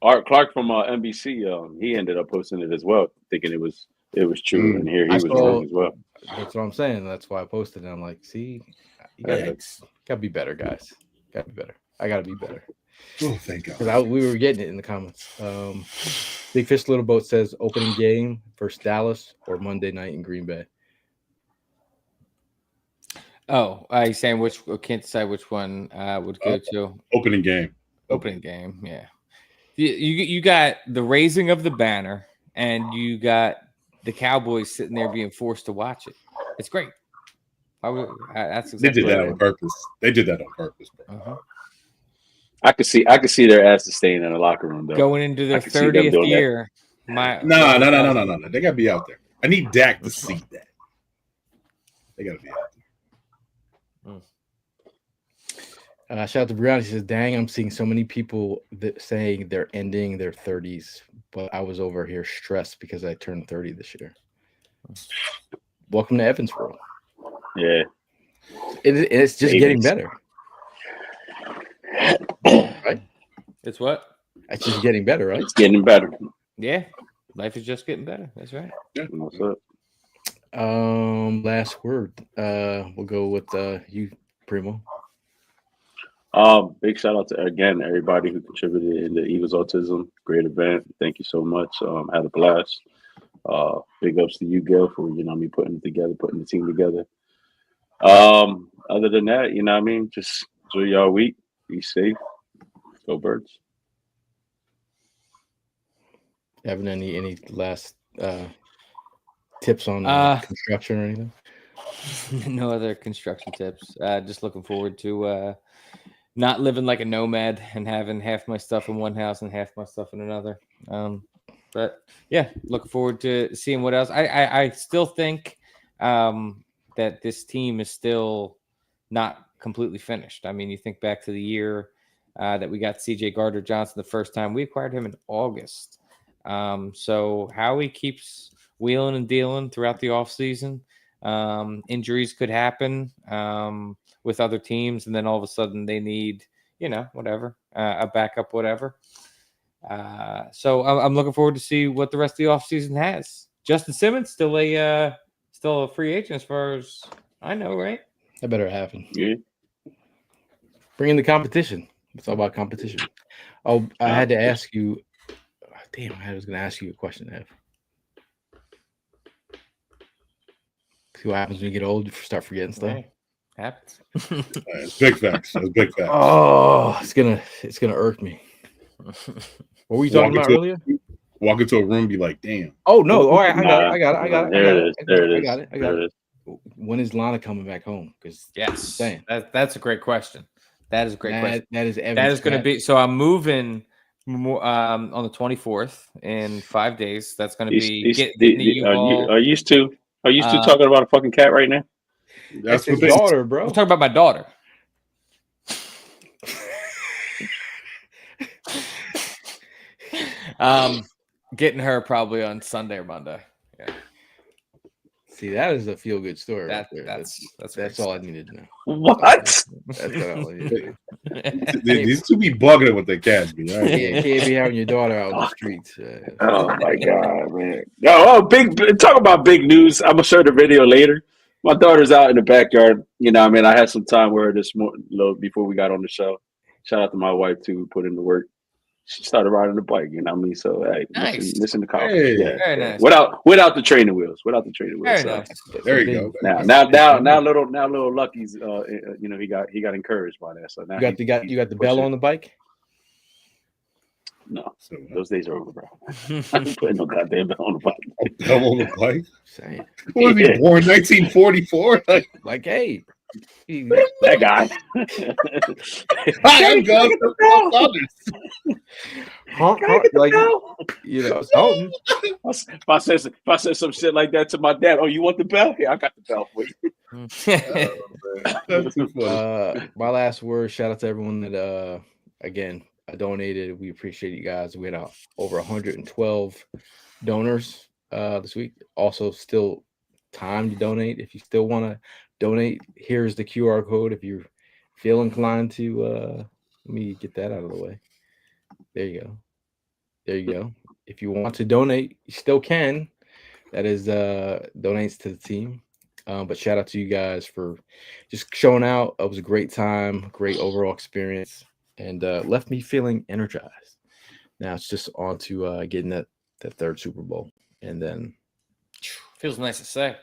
Art Clark from NBC. He ended up posting it as well, thinking it was true, and here he I was saw- wrong as well. That's what I'm saying. That's why I posted it. I'm like, see, you Yeah. gotta be better, guys. Gotta be better. I gotta be better. Oh, thank God. Because we were getting it in the comments. Big Fish Little Boat says opening game versus Dallas or Monday night in Green Bay. Oh, he's saying which I can't decide which one would go to Opening game. opening game. Yeah, you got the raising of the banner, and you got the Cowboys sitting there being forced to watch it. It's great. That's They exactly did that what on purpose. They did that on purpose, bro. Uh-huh. I could see their asses staying in the locker room though. Going into their I can see them 30th doing that. year. No. They gotta be out there. I need Dak to see that. They gotta be out there. Shout out to Brianna. She says, dang, I'm seeing so many people saying they're ending their 30s, but I was over here stressed because I turned 30 this year. Welcome to Evans World. Yeah. It's just getting better. Right? It's what? It's just getting better, right? It's getting better. Yeah. Life is just getting better. That's right. What's up? Last word. We'll go with you, Primo. Big shout out to again everybody who contributed in the Eagles Autism. Great event. Thank you so much. Had a blast. Big ups to you, Gil, for me putting it together, putting the team together. Other than that, just enjoy y'all week. Be safe. Go Birds. Having any last tips on construction or anything? No other construction tips. Just looking forward to not living like a nomad and having half my stuff in one house and half my stuff in another. But yeah, looking forward to seeing what else. I still think that this team is still not completely finished. I mean, you think back to the year that we got CJ Gardner-Johnson the first time. We acquired him in August. So how he keeps wheeling and dealing throughout the offseason. Injuries could happen with other teams, and then all of a sudden they need, whatever, a backup, whatever. So I'm looking forward to see what the rest of the offseason has. Justin Simmons still a free agent as far as I know, right? That better happen. Yeah. Bring in the competition. It's all about competition. Oh, I had to ask you. Damn, I was going to ask you a question, Ev. See what happens when you get old. You start forgetting stuff. Right. Happens. It's big facts. That's big facts. Oh, it's gonna irk me. What were you talking about earlier? Walk into a room, be like, "Damn." Oh no! All right, I got it. There it is. I got it. When is Lana coming back home? Because Yes, that's a great question. That is a great question. That is That is going to be. So I'm moving on the 24th in 5 days. That's going to be getting the U-Haul. Are you still talking about a fucking cat right now? That's his daughter, bro. I'm talking about my daughter. Getting her probably on Sunday or Monday. Yeah. See, that is a feel-good story. That's all I needed to know. What? That's all I needed. These two be bugging it with their cats, be right? Yeah, can't be having your daughter out in the streets. Oh my god, man! Talk about big news. I'm gonna show the video later. My daughter's out in the backyard. I had some time with her this morning, before we got on the show. Shout out to my wife too, who put in the work. She started riding the bike, So hey, nice. listen to call. Hey, yeah, very nice. Without the training wheels. Very nice. There you go. Now little Lucky's he got encouraged by that. So now you got the bell on the bike? No, those days are over, bro. I ain't putting no goddamn bell on the bike. Bell on the bike? Saying. Was he born 1944? Like, hey. That guy. I am God for others. If I said some shit like that to my dad, oh, you want the bell? Here, I got the bell for you. That's too funny. My last word, shout out to everyone that again donated. We appreciate you guys. We had over 112 donors this week. Also, still time to donate if you still want to donate. Here's the QR code if you're feel inclined to let me get that out of the way. There you go. There you go. If you want to donate, you still can. That is donates to the team. But shout out to you guys for just showing out. It was a great time, great overall experience, and left me feeling energized. Now it's just on to getting that third Super Bowl, and then Feels nice to say.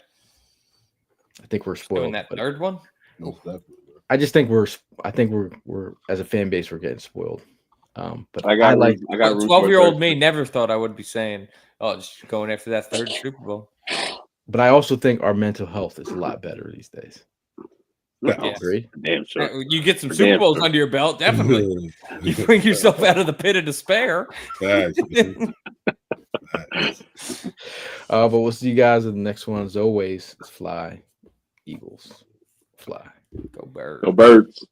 I think we're spoiled. Doing that third one. Most definitely. I just think we're as a fan base we're getting spoiled. But I got like 12-year-old me never thought I would be saying, "Oh, just going after that third Super Bowl." But I also think our mental health is a lot better these days. Yeah. Agree? Damn sure. You get some For Super damn Bowls sure. under your belt, definitely. You bring yourself out of the pit of despair. Facts. But we'll see you guys in the next one. As always, fly, Eagles, fly. Go Birds. Go Birds.